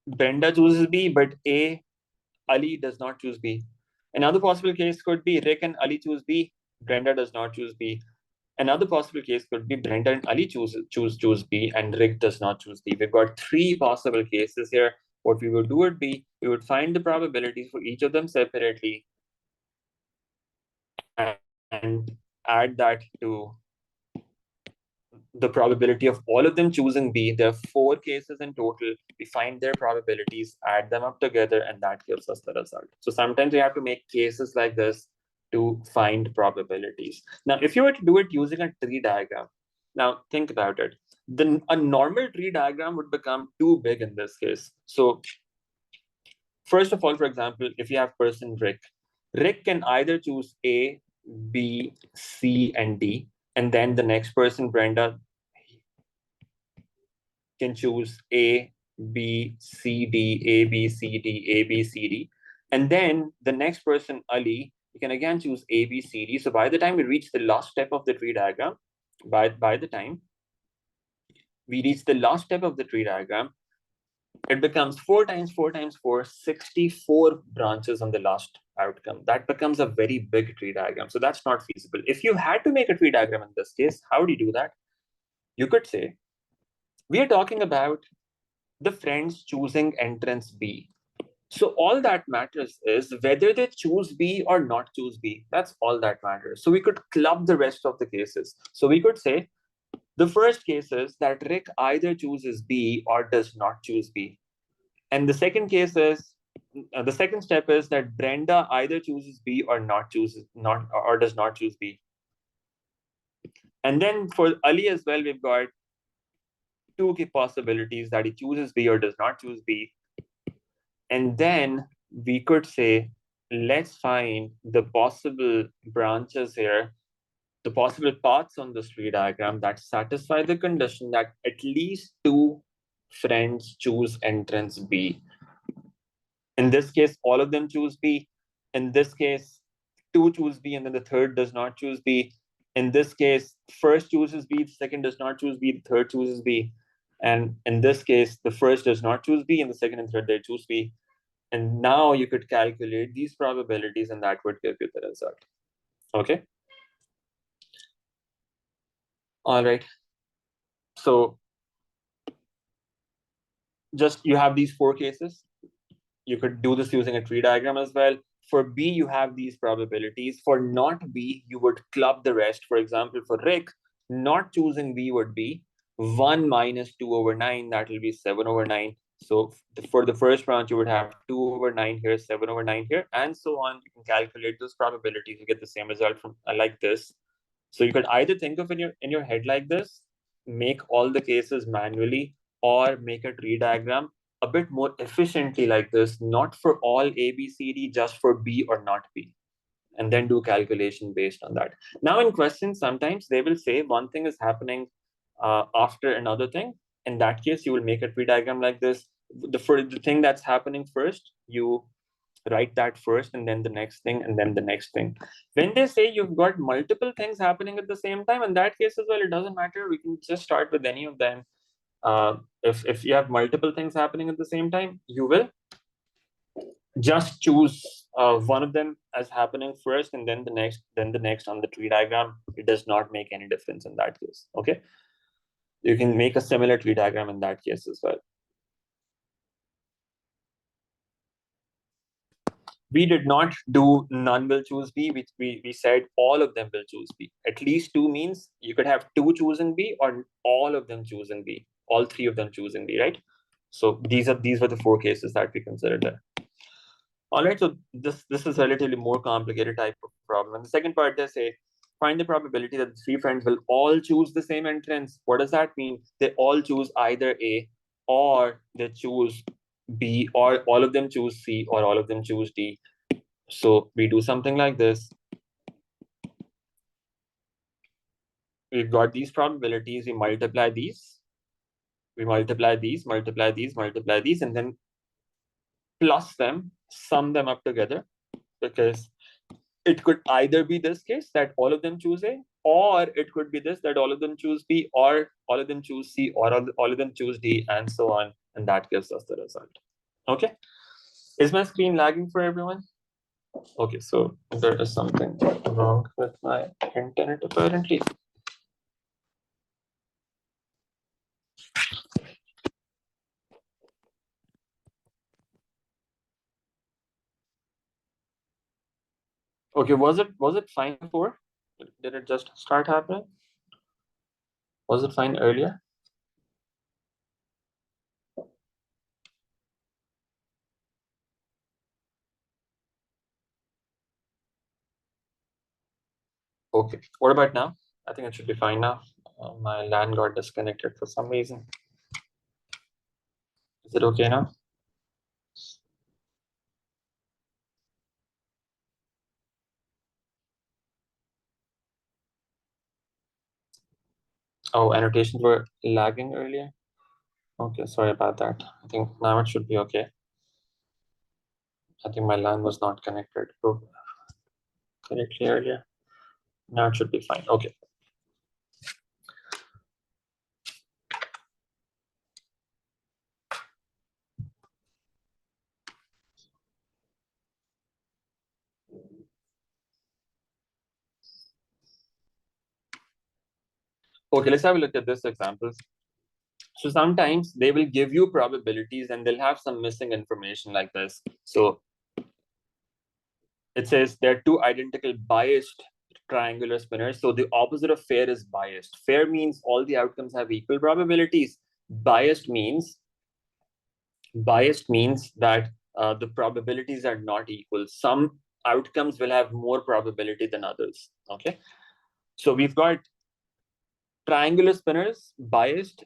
Brenda chooses B, but Ali does not choose B. Another possible case could be Rick and Ali choose B, Brenda does not choose B. Another possible case could be Brenda and Ali choose B, and Rick does not choose B. We've got 3 possible cases here. What we would do would be, we would find the probabilities for each of them separately and add that to the probability of all of them choosing B. There are 4 cases in total. We find their probabilities, add them up together, and that gives us the result. So sometimes we have to make cases like this to find probabilities. Now, if you were to do it using a tree diagram, now think about it. A normal tree diagram would become too big in this case. So first of all, for example, if you have person Rick can either choose A, B, C, and D, and then the next person, Brenda, can choose A, B, C, D, A, B, C, D, A, B, C, D. And then the next person, Ali, you can again choose A, B, C, D. So by the time we reach the last step of the tree diagram, by the time we reach the last step of the tree diagram, it becomes 4 times 4 times 4, 64 branches on the last outcome. That becomes a very big tree diagram. So that's not feasible. If you had to make a tree diagram in this case, how do you do that? You could say, we are talking about the friends choosing entrance B. So all that matters is whether they choose B or not choose B. That's all that matters. So we could club the rest of the cases. So we could say, the first case is that Rick either chooses B or does not choose B. And the second case is, the second step is that Brenda either chooses B or does not choose B. And then for Ali as well, we've got 2 possibilities, that he chooses B or does not choose B. And then we could say, let's find the possible branches here, the possible paths on this tree diagram that satisfy the condition that at least 2 friends choose entrance B. In this case, all of them choose B. In this case, 2 choose B, and then the third does not choose B. In this case, first chooses B, the second does not choose B, the third chooses B. And in this case, the first does not choose B, and the second and third, they choose B. And now you could calculate these probabilities, and that would give you the result. Okay? All right. So just you have these 4 cases. You could do this using a tree diagram as well. For B, you have these probabilities. For not B, you would club the rest. For example, for Rick, not choosing B would be 1 minus 2 over 9. That will be 7 over 9. So for the first branch, you would have 2 over 9 here, 7 over 9 here, and so on. You can calculate those probabilities. You get the same result from like this. So you could either think of in your head like this, make all the cases manually, or make a tree diagram a bit more efficiently like this, not for all A, B, C, D, just for B or not B, and then do calculation based on that. Now in questions, sometimes they will say one thing is happening after another thing. In that case, you will make a tree diagram like this. For the thing that's happening first, you write that first, and then the next thing, and then the next thing. When they say you've got multiple things happening at the same time, in that case as well, it doesn't matter. We can just start with any of them. If you have multiple things happening at the same time, you will just choose one of them as happening first and then the next on the tree diagram, it does not make any difference in that case. Okay, you can make a similar tree diagram in that case as well. We did not do none will choose B. We said all of them will choose B. At least two means you could have two choosing B or all of them choosing B, all three of them choosing B, right? So these were the four cases that we considered there. All right, so this is relatively more complicated type of problem. And the second part, they say, find the probability that the three friends will all choose the same entrance. What does that mean? They all choose either A, or they choose B, or all of them choose C, or all of them choose D. So we do something like this. We've got these probabilities, we multiply these, multiply these, and then plus them, sum them up together, because it could either be this case that all of them choose A, or it could be this that all of them choose B, or all of them choose C, or all of them choose D, and so on. And that gives us the result. Okay. Is my screen lagging for everyone? Okay, so there is something wrong with my internet apparently. Okay, was it fine before? Did it just start happening? Was it fine earlier? Okay, what about now? I think it should be fine now. My LAN got disconnected for some reason. Is it okay now? Oh, annotations were lagging earlier. Okay, sorry about that. I think now it should be okay. I think my LAN was not connected correctly earlier. Now it should be fine. Okay. Okay, let's have a look at this example. So sometimes they will give you probabilities and they'll have some missing information like this. So it says there are two identical biased triangular spinners. So the opposite of fair is biased. Fair means all the outcomes have equal probabilities. Biased means that the probabilities are not equal. Some outcomes will have more probability than others. Okay. So we've got triangular spinners, biased.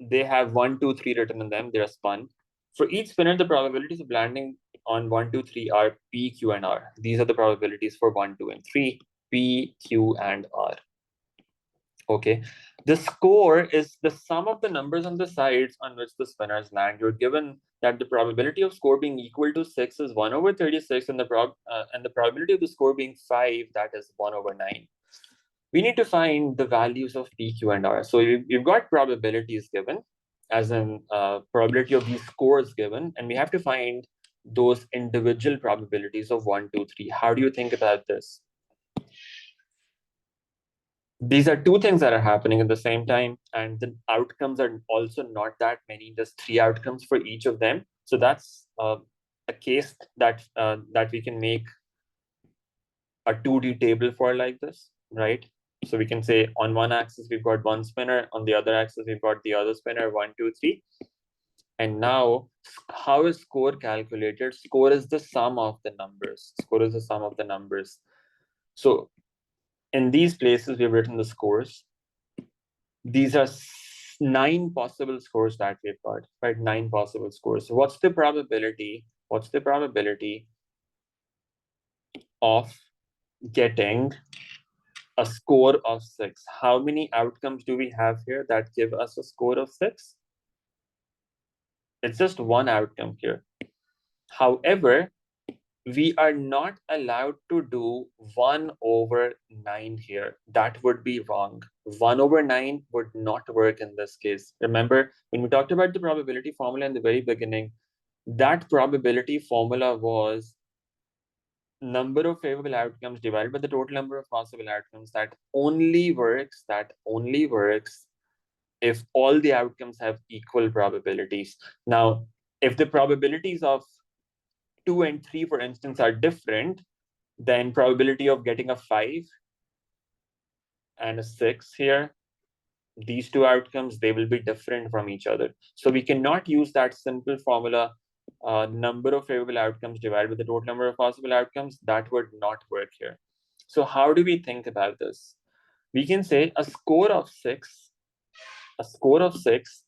They have 1, 2, 3 written in them. They're spun. For each spinner, the probabilities of landing on 1, 2, 3 are P, Q, and R. These are the probabilities for 1, 2, and 3, P, Q, and R. Okay. The score is the sum of the numbers on the sides on which the spinners land. You're given that the probability of score being equal to 6 is 1/36, and the probability of the score being 5, that is 1/9. We need to find the values of P, Q, and R. So you've got probabilities given, as in probability of these scores given, and we have to find those individual probabilities of 1, 2, 3. How do you think about this? These are two things that are happening at the same time, and the outcomes are also not that many. There's 3 outcomes for each of them. So that's a case that we can make a 2D table for like this, right? So we can say on one axis, we've got one spinner. On the other axis, we've got the other spinner, 1, 2, 3. And now, how is score calculated? Score is the sum of the numbers. Score is the sum of the numbers. So in these places, we've written the scores. These are 9 possible scores that we've got, right? 9 possible scores. So what's the probability? What's the probability of getting a score of 6? How many outcomes do we have here that give us a score of 6? It's just one outcome here. However, we are not allowed to do 1/9 here. That would be wrong. 1/9 would not work in this case. Remember, when we talked about the probability formula in the very beginning, that probability formula was number of favorable outcomes divided by the total number of possible outcomes, that only works if all the outcomes have equal probabilities. Now, if the probabilities of 2 and 3, for instance, are different, then probability of getting a 5 and a 6 here, these two outcomes, they will be different from each other. So we cannot use that simple formula, number of favorable outcomes divided by the total number of possible outcomes. That would not work here. So how do we think about this? We can say a score of 6,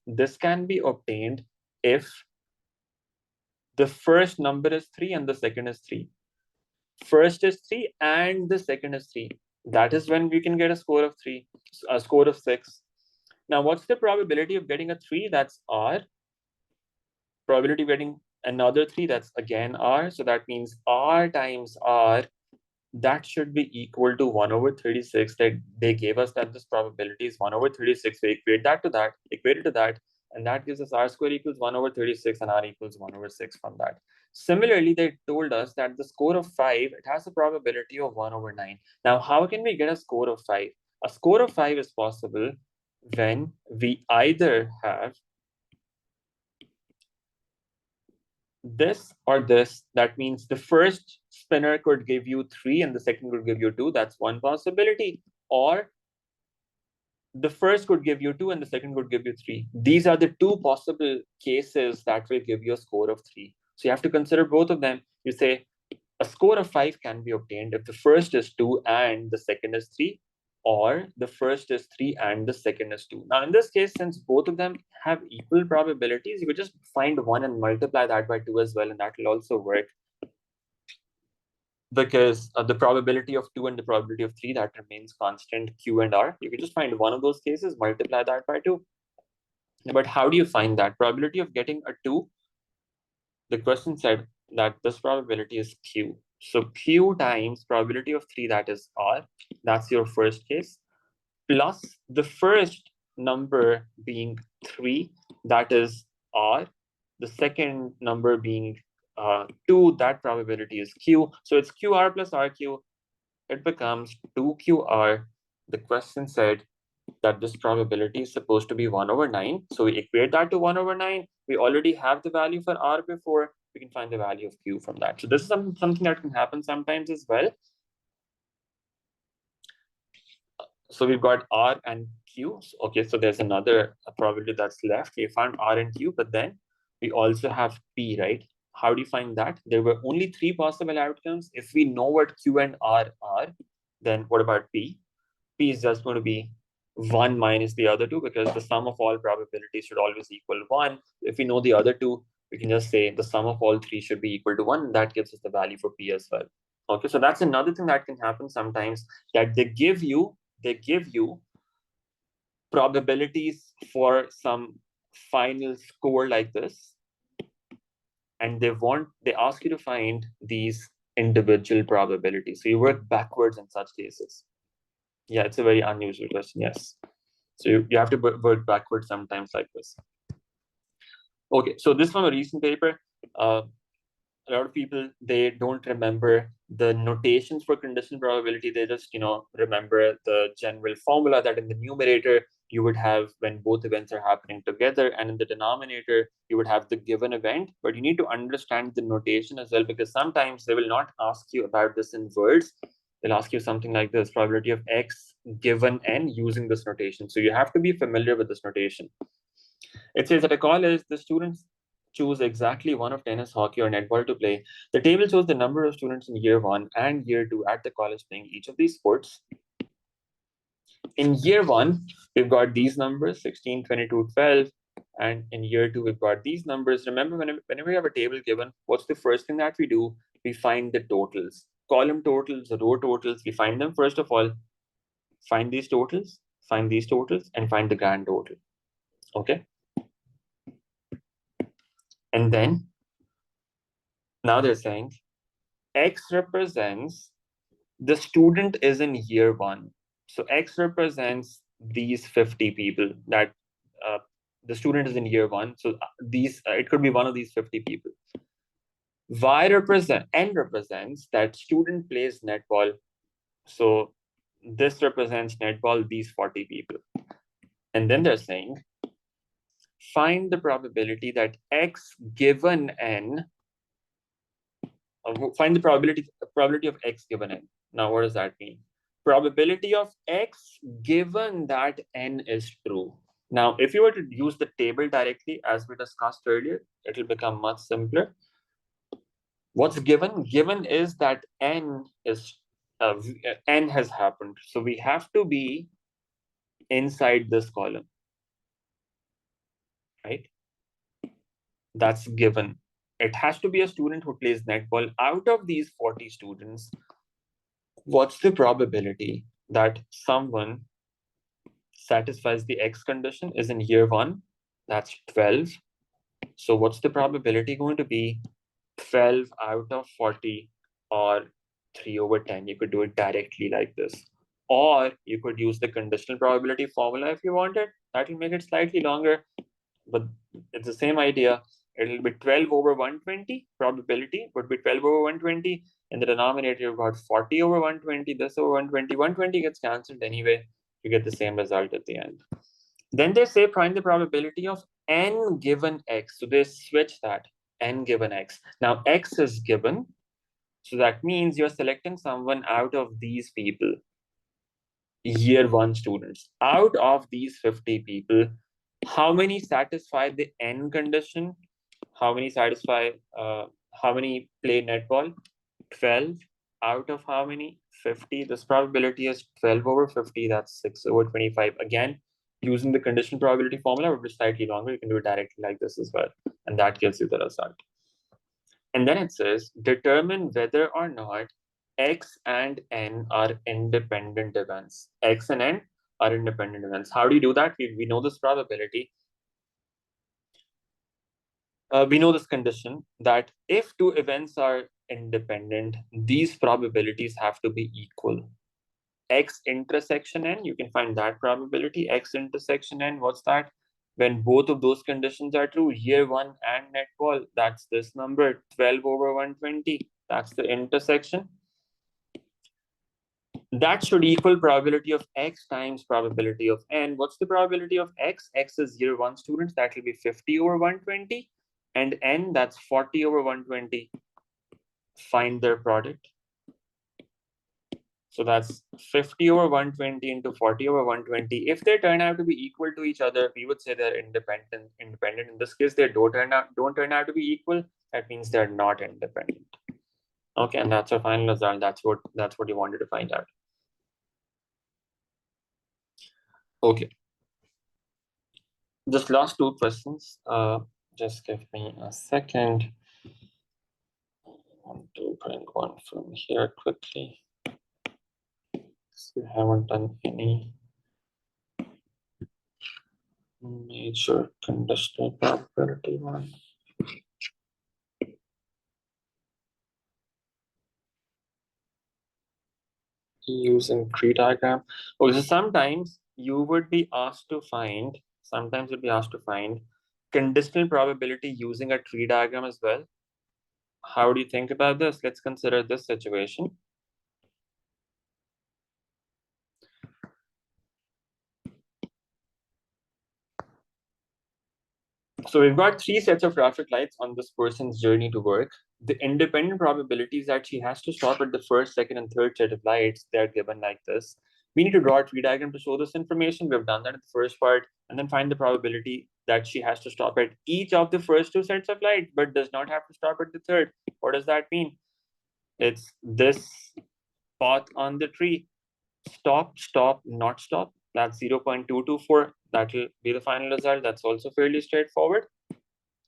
this can be obtained if the first number is 3 and the second is 3. First is 3 and the second is 3. That is when we can get a score of 3, a score of 6. Now, what's the probability of getting a 3? That's R. Probability of getting another 3, that's again R. So that means R times R, that should be equal to 1 over 36. That they gave us that this probability is 1 over 36. So equate it to that, and that gives us R square equals 1 over 36 and R equals 1 over 6 from that. Similarly, they told us that the score of 5, it has a probability of 1 over 9. Now, how can we get a score of 5? A score of 5 is possible when we either have this or this. That means the first spinner could give you 3 and the second could give you 2. That's one possibility. Or the first could give you 2 and the second could give you 3. These are the two possible cases that will give you a score of 3. So you have to consider both of them. You say a score of 5 can be obtained if the first is 2 and the second is 3, or the first is 3 and the second is 2. Now, in this case, since both of them have equal probabilities, you could just find 1 and multiply that by 2 as well, and that will also work. Because the probability of 2 and the probability of 3, that remains constant, Q and R. You can just find one of those cases, multiply that by 2. But how do you find that? Probability of getting a 2, the question said that this probability is Q. So Q times probability of 3, that is R. That's your first case. Plus the first number being 3, that is R. The second number being 2, that probability is Q. So it's QR plus RQ. It becomes 2QR. The question said that this probability is supposed to be 1 over 9. So we equate that to 1 over 9. We already have the value for R before. We can find the value of Q from that. So this is something that can happen sometimes as well. So we've got R and Q. Okay, so there's another probability that's left. We found R and Q, but then we also have P, right? How do you find that? There were only 3 possible outcomes. If we know what Q and R are, then what about P? P is just going to be 1 minus the other 2, because the sum of all probabilities should always equal 1. If we know the other 2, we can just say the sum of all 3 should be equal to 1. And that gives us the value for P as well. Okay, so that's another thing that can happen sometimes, that they give you probabilities for some final score like this, and they ask you to find these individual probabilities. So you work backwards in such cases. Yeah, it's a very unusual question, yes. So you have to work backwards sometimes like this. Okay, so this from a recent paper. A lot of people, they don't remember the notations for conditional probability. They just, remember the general formula that in the numerator you would have when both events are happening together, and in the denominator you would have the given event. But you need to understand the notation as well, because sometimes they will not ask you about this in words. They'll ask you something like this: probability of X given N using this notation. So you have to be familiar with this notation. It says at a college, the students choose exactly one of tennis, hockey, or netball to play. The table shows the number of students in year 1 and year 2 at the college playing each of these sports. In year 1, we've got these numbers, 16, 22, 12. And in year 2, we've got these numbers. Remember, whenever we have a table given, what's the first thing that we do? We find the totals. Column totals, row totals. We find them first of all. Find these totals, and find the grand total. Okay? And then, now they're saying, X represents the student is in year 1. So X represents these 50 people that the student is in year 1. So it could be one of these 50 people. N represents that student plays netball. So this represents netball, these 40 people. And then they're saying, find the probability that X given N, find the probability of X given N. Now, what does that mean? Probability of X given that N is true. Now, if you were to use the table directly, as we discussed earlier, it will become much simpler. What's given? Given is that N has happened. So we have to be inside this column, right? That's given. It has to be a student who plays netball. Out of these 40 students, what's the probability that someone satisfies the X condition is in year 1? That's 12. So what's the probability going to be? 12 out of 40 or 3/10. You could do it directly like this. Or you could use the conditional probability formula if you wanted. That will make it slightly longer, but it's the same idea. It'll be 12/120. Probability would be 12/120. In the denominator, you've got 40/120, this over 120. 120 gets cancelled anyway. You get the same result at the end. Then they say find the probability of N given X. So they switch that, N given X. Now X is given. So that means you're selecting someone out of these people, year 1 students. Out of these 50 people, how many satisfy the N condition? How many play netball? 12 out of how many? 50. This probability is 12/50. That's 6/25. Again, using the conditional probability formula would be slightly longer. You can do it directly like this as well. And that gives you the result. And then it says, determine whether or not X and N are independent events. X and N are independent events. How do you do that? We know this probability. We know this condition that if two events are independent, these probabilities have to be equal. X intersection N, you can find that probability. X intersection N, what's that? When both of those conditions are true, year 1 and netball, that's this number, 12/120. That's the intersection. That should equal probability of X times probability of N. What's the probability of X? X is year 1 students, that will be 50/120. And N, that's 40/120. Find their product. So that's 50/120 into 40/120. If they turn out to be equal to each other, we would say they're independent. In this case, they don't turn out to be equal. That means they're not independent. Okay, and that's our final result. That's what you wanted to find out. Okay. Just last 2 questions. Just give me a second. I want to bring one from here quickly. We haven't done any major conditional probability one. Using tree diagram. Okay, so sometimes you would be asked to find, conditional probability using a tree diagram as well. How do you think about this? Let's consider this situation. So we've got 3 sets of traffic lights on this person's journey to work. The independent probabilities that she has to stop at the first, second, and third set of lights, they're given like this. We need to draw a tree diagram to show this information. We've done that in the first part, and then find the probability that she has to stop at each of the first 2 sets of lights, but does not have to stop at the third. What does that mean? It's this path on the tree. Stop, stop, not stop. That's 0.224. That will be the final result. That's also fairly straightforward.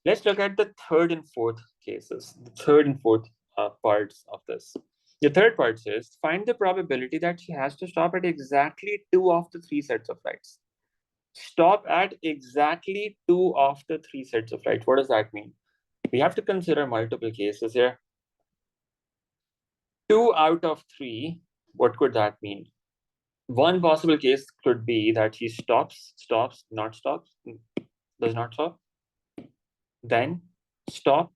Let's look at the third and fourth cases, the third and fourth parts of this. The third part says, find the probability that she has to stop at exactly 2 of the 3 sets of lights. Stop at exactly 2 of the 3 sets of lights. What does that mean? We have to consider multiple cases here. 2 out of 3, what could that mean? One possible case could be that she stops, not stops, does not stop. Then stop,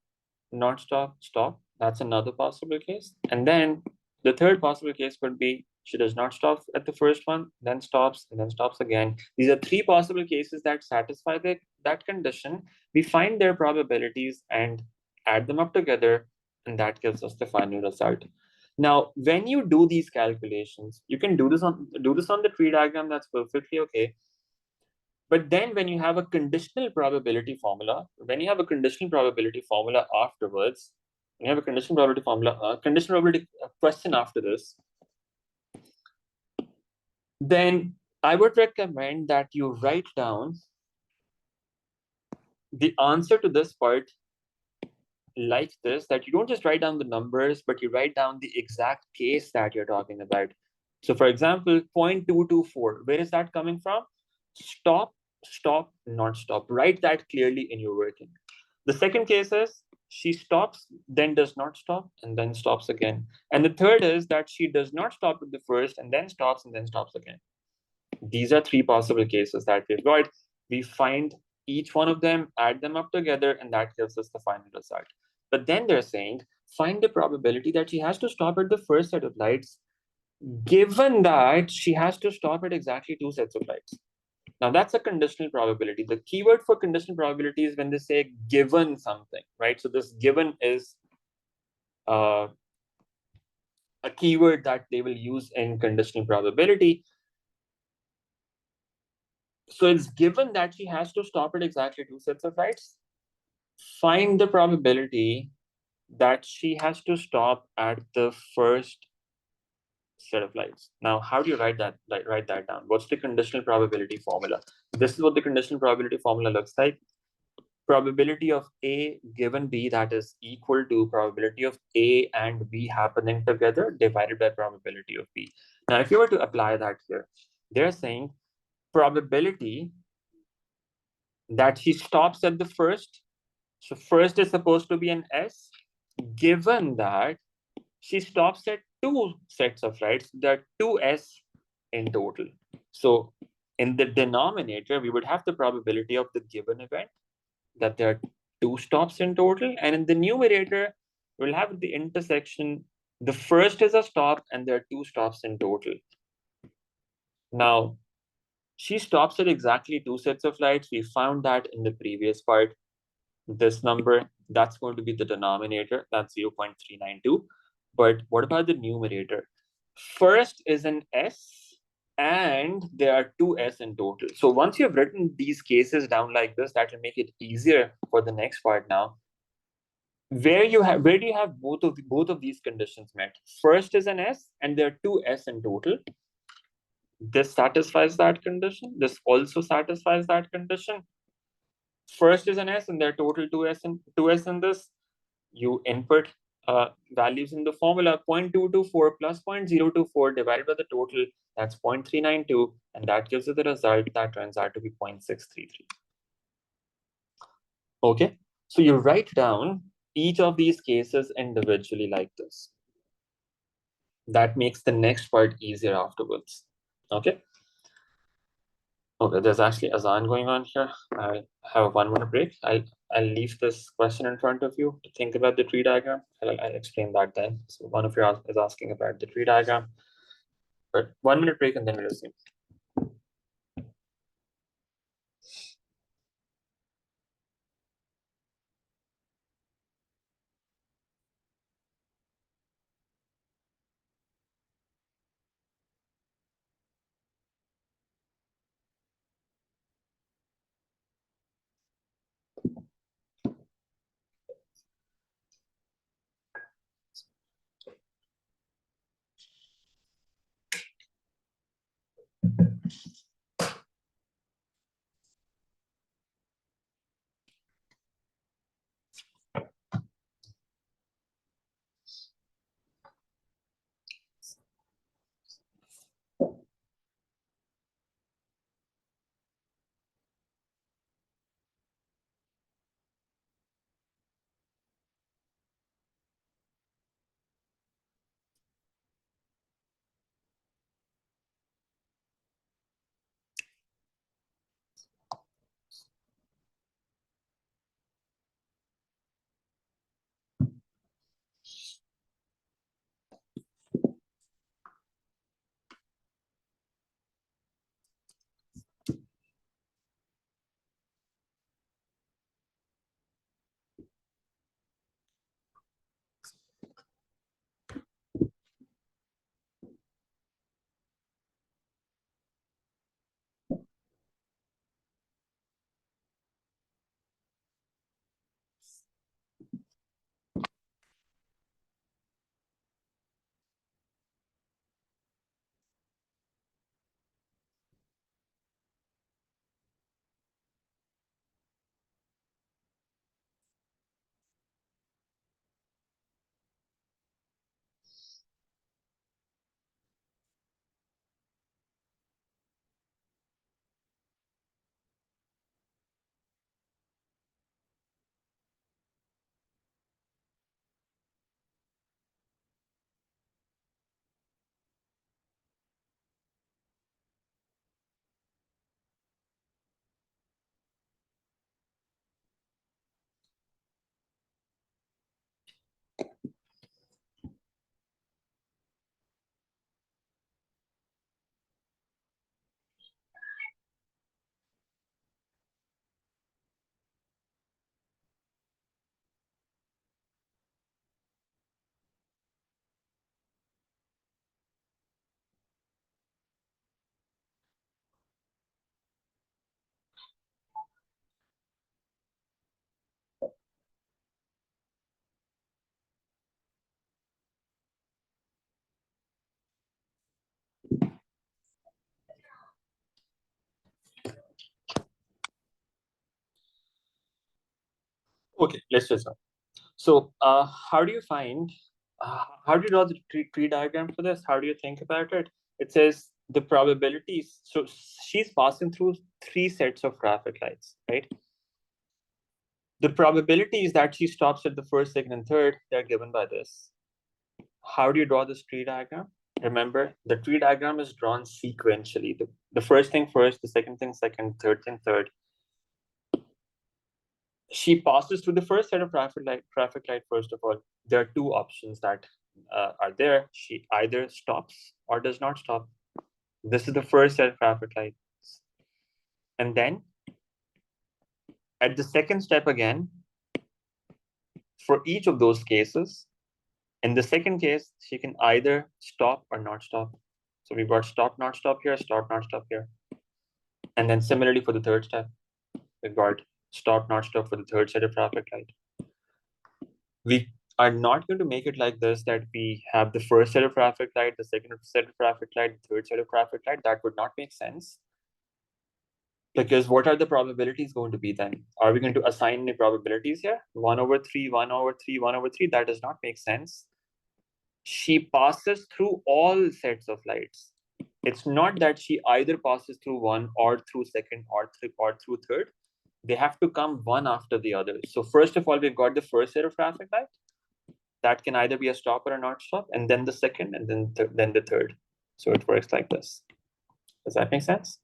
not stop, stop. That's another possible case. And then the third possible case could be she does not stop at the first one, then stops, and then stops again. These are three possible cases that satisfy that condition. We find their probabilities and add them up together, and that gives us the final result. Now, when you do these calculations, you can do this on the tree diagram. That's perfectly okay. But then when you have a conditional probability formula, afterwards, when you have a conditional probability formula, conditional probability question after this, then I would recommend that you write down the answer to this part like this, that you don't just write down the numbers, but you write down the exact case that you're talking about. So for example, 0.224, where is that coming from? Stop, stop, not stop. Write that clearly in your working. The second case is she stops, then does not stop, and then stops again. And the third is that she does not stop with the first, and then stops again. These are three possible cases that we've got. We find each one of them, add them up together, and that gives us the final result. But then they're saying, find the probability that she has to stop at the first set of lights, given that she has to stop at exactly two sets of lights. Now that's a conditional probability. The keyword for conditional probability is when they say given something, right? So this given is a keyword that they will use in conditional probability. So it's given that she has to stop at exactly two sets of lights. Find the probability that she has to stop at the first set of lights. Now, how do you write that down? What's the conditional probability formula? This is what the conditional probability formula looks like. Probability of A given B, that is equal to probability of A and B happening together divided by probability of B. Now, if you were to apply that here, they're saying probability that she stops at the first. So first is supposed to be an S, given that she stops at two sets of lights, there are two S in total. So in the denominator, we would have the probability of the given event, that there are two stops in total. And in the numerator, we'll have the intersection. The first is a stop, and there are two stops in total. Now, she stops at exactly two sets of lights. We found that in the previous part. This number, that's going to be the denominator, that's 0.392. But what about the numerator? First is an S, and there are two S in total. So once you've written these cases down like this, that will make it easier for the next part now. Where do you have both of these conditions met? First is an S, and there are two S in total. This satisfies that condition. This also satisfies that condition. First is an S, and there are total two S in this. You input values in the formula. 0.224 plus 0.024 divided by the total, that's 0.392, and that gives you the result that turns out to be 0.633. Okay, so you write down each of these cases individually like this. That makes the next part easier afterwards. Okay. Okay, there's actually Azan going on here. I have a 1 minute break. I'll leave this question in front of you to think about the tree diagram. I'll explain that then. So one of you is asking about the tree diagram. But 1 minute break and then we'll resume. Okay, let's just. So how do you find, how do you draw the tree diagram for this? How do you think about it? It says the probabilities. So she's passing through 3 sets of traffic lights, right? The probabilities that she stops at the first, second, and third, they're given by this. How do you draw this tree diagram? Remember, the tree diagram is drawn sequentially. The first thing first, the second thing second, third thing third. She passes through the first set of traffic light. First of all, there are 2 options that are there. She either stops or does not stop. This is the first set of traffic lights. And then at the second step again, for each of those cases, in the second case, she can either stop or not stop. So we've got stop, not stop here, stop, not stop here. And then similarly for the third step, we've got stop, not stop for the third set of traffic light. We are not going to make it like this, that we have the first set of traffic light, the second set of traffic light, the third set of traffic light. That would not make sense. Because what are the probabilities going to be then? Are we going to assign any probabilities here? 1/3, 1/3, 1/3. That does not make sense. She passes through all sets of lights. It's not that she either passes through one or through second or through third. They have to come one after the other. So first of all, we've got the first set of traffic light. That can either be a stop or a not stop, and then the second, and then the third. So it works like this. Does that make sense?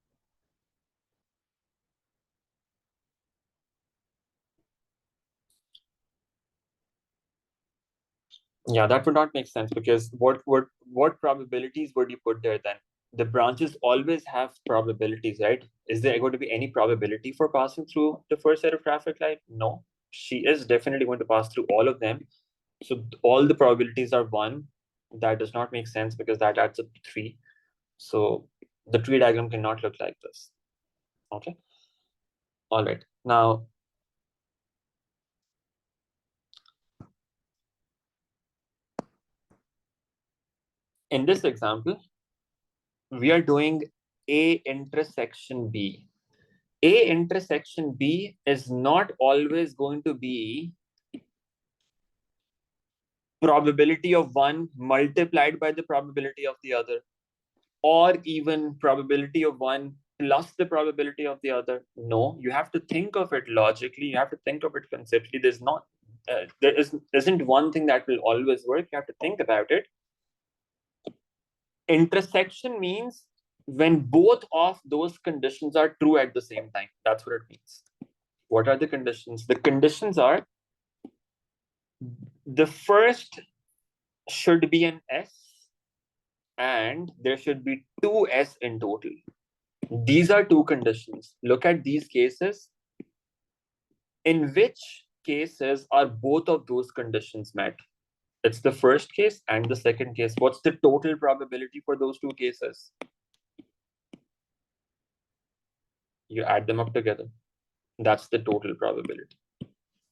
Yeah, that would not make sense, because what probabilities would you put there then? The branches always have probabilities, right? Is there going to be any probability for passing through the first set of traffic light? No, she is definitely going to pass through all of them. So all the probabilities are 1. That does not make sense, because that adds up to 3. So the tree diagram cannot look like this. Okay. All right. Now, in this example, we are doing A intersection B. A intersection B is not always going to be probability of one multiplied by the probability of the other, or even probability of one plus the probability of the other. No, you have to think of it logically. You have to think of it conceptually. There's not, isn't one thing that will always work. You have to think about it. Intersection means when both of those conditions are true at the same time. That's what it means. What are the conditions? The conditions are, the first should be an S, and there should be 2 S in total. These are 2 conditions. Look at these cases. In which cases are both of those conditions met? It's the first case and the second case. What's the total probability for those 2 cases? You add them up together. That's the total probability.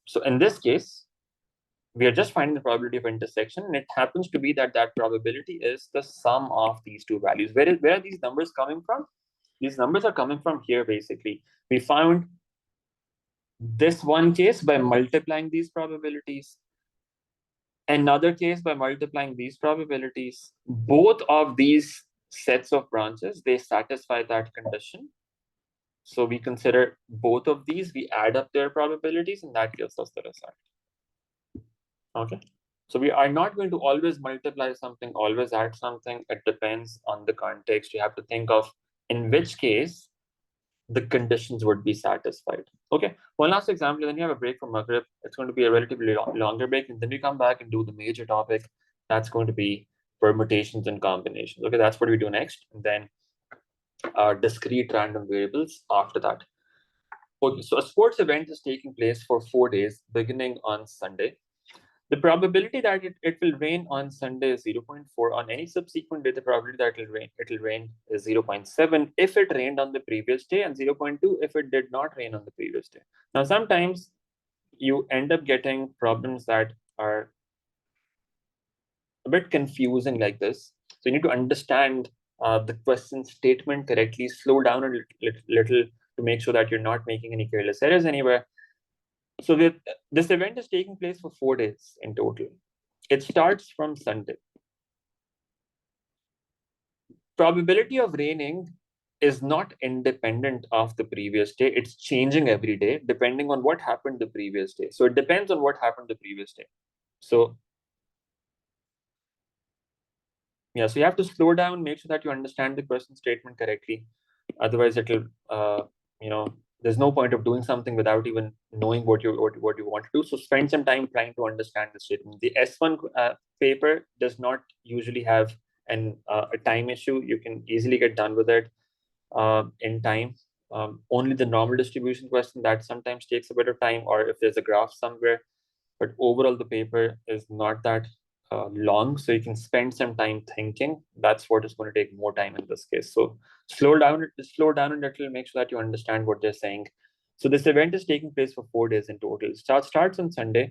So in this case, we are just finding the probability of intersection, and it happens to be that that probability is the sum of these 2 values. Where are these numbers coming from? These numbers are coming from here, basically. We found this one case by multiplying these probabilities. Another case by multiplying these probabilities. Both of these sets of branches, they satisfy that condition. So we consider both of these, we add up their probabilities, and that gives us the result. Okay. So we are not going to always multiply something, always add something. It depends on the context. You have to think of in which case the conditions would be satisfied. Okay, one last example, then you have a break from Maghrib. It's going to be a relatively longer break, and then we come back and do the major topic. That's going to be permutations and combinations. Okay, that's what we do next. And then discrete random variables after that. Okay, so a sports event is taking place for 4 days, beginning on Sunday. The probability that it will rain on Sunday is 0.4. On any subsequent day, the probability that it will rain is 0.7 if it rained on the previous day, and 0.2 if it did not rain on the previous day. Now, sometimes you end up getting problems that are a bit confusing like this. So you need to understand the question statement correctly, slow down a little to make sure that you're not making any careless errors anywhere. So this event is taking place for 4 days in total. It starts from Sunday. Probability of raining is not independent of the previous day. It's changing every day depending on what happened the previous day. So it depends on what happened the previous day. So yeah, so you have to slow down, make sure that you understand the question statement correctly. Otherwise, it'll, there's no point of doing something without even knowing what you want to do. So spend some time trying to understand the statement. The S1 paper does not usually have a time issue. You can easily get done with it in time. Only the normal distribution question that sometimes takes a bit of time, or if there's a graph somewhere. But overall, the paper is not that long, so you can spend some time thinking. That's what is going to take more time in this case. So slow down a little, make sure that you understand what they're saying. So this event is taking place for 4 days in total. Starts on Sunday.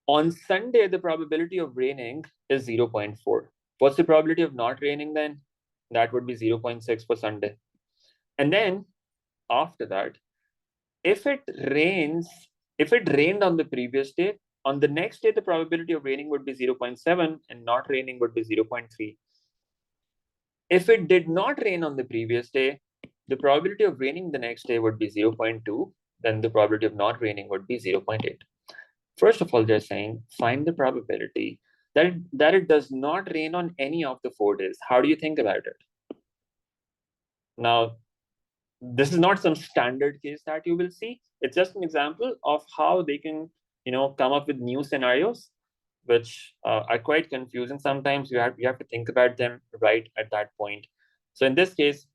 On Sunday, the probability of raining is 0.4. What's the probability of not raining then? That would be 0.6 for Sunday. And then after that, if it rained on the previous day, on the next day, the probability of raining would be 0.7 and not raining would be 0.3. If it did not rain on the previous day, the probability of raining the next day would be 0.2. Then the probability of not raining would be 0.8. First of all, they're saying, find the probability that it does not rain on any of the 4 days. How do you think about it? Now, this is not some standard case that you will see. It's just an example of how they can, come up with new scenarios, which are quite confusing. Sometimes you have to think about them right at that point. So in this case,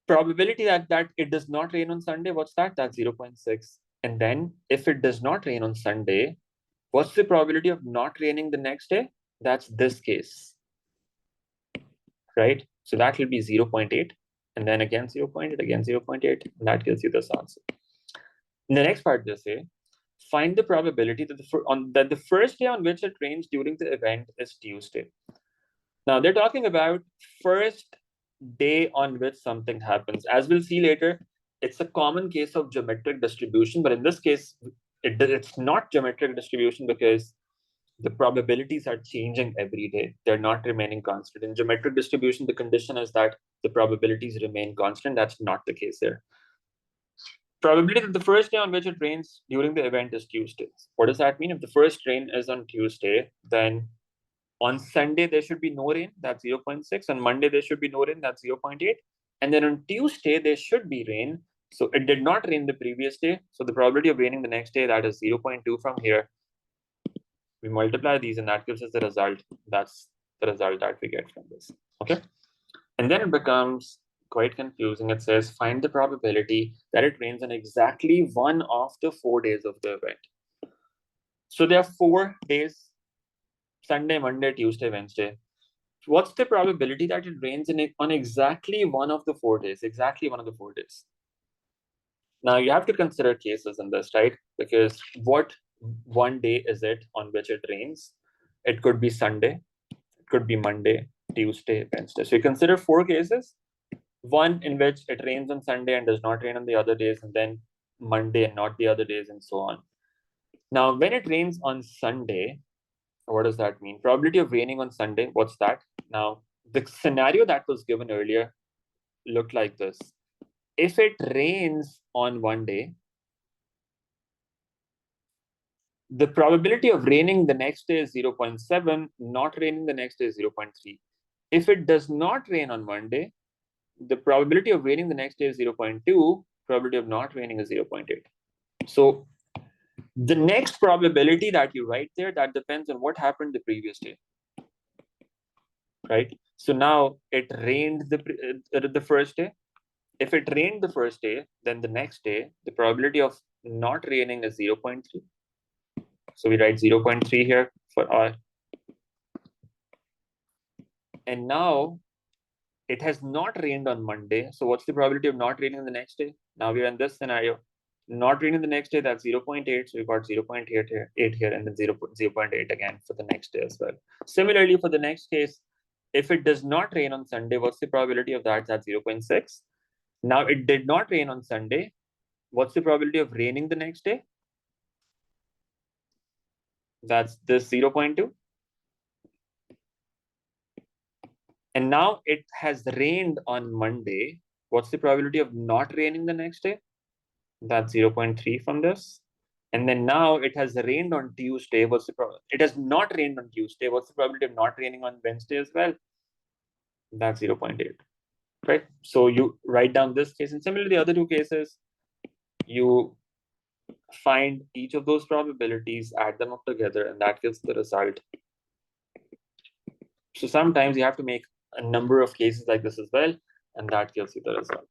probability that it does not rain on Sunday, what's that? That's 0.6. And then if it does not rain on Sunday, what's the probability of not raining the next day? That's this case, right? So that will be 0.8. And then again 0.8, again 0.8, and that gives you this answer. In the next part, they say, find the probability that the first day on which it rains during the event is Tuesday. Now, they're talking about first day on which something happens. As we'll see later, it's a common case of geometric distribution, but in this case, it's not geometric distribution because the probabilities are changing every day. They're not remaining constant. In geometric distribution, the condition is that the probabilities remain constant. That's not the case here. Probability that the first day on which it rains during the event is Tuesday. What does that mean? If the first rain is on Tuesday, then on Sunday, there should be no rain. That's 0.6. On Monday, there should be no rain. That's 0.8. And then on Tuesday, there should be rain. So it did not rain the previous day. So the probability of raining the next day, that is 0.2 from here. We multiply these and that gives us the result. That's the result that we get from this. Okay. And then it becomes quite confusing. It says, find the probability that it rains on exactly one of the 4 days of the event. So there are 4 days: Sunday, Monday, Tuesday, Wednesday. What's the probability that it rains on exactly one of the 4 days? Exactly one of the 4 days. Now you have to consider cases in this, right? Because what one day is it on which it rains? It could be Sunday, it could be Monday, Tuesday, Wednesday. So you consider 4 cases. One in which it rains on Sunday and does not rain on the other days, and then Monday and not the other days, and so on. Now, when it rains on Sunday, what does that mean? Probability of raining on Sunday, what's that? Now, the scenario that was given earlier looked like this. If it rains on one day, the probability of raining the next day is 0.7, not raining the next day is 0.3. If it does not rain on Monday, the probability of raining the next day is 0.2, probability of not raining is 0.8. So the next probability that you write there, that depends on what happened the previous day, right? So now it rained the first day. If it rained the first day, then the next day, the probability of not raining is 0.3. So we write 0.3 here for R. And now it has not rained on Monday. So what's the probability of not raining the next day? Now we're in this scenario. Not raining the next day, that's 0.8. So we got 0.8 here, and then 0.8 again for the next day as well. Similarly, for the next case, if it does not rain on Sunday, what's the probability of that? That's 0.6. Now it did not rain on Sunday. what's the probability of raining the next day? That's this 0.2. And now it has rained on Monday. What's the probability of not raining the next day? That's 0.3 from this. And then now it has rained on Tuesday. What's the probability? It has not rained on Tuesday. What's the probability of not raining on Wednesday as well? That's 0.8, right? So you write down this case, and similarly, the other two cases, you find each of those probabilities, add them up together, and that gives the result. So sometimes you have to make a number of cases like this as well, and that gives you the result.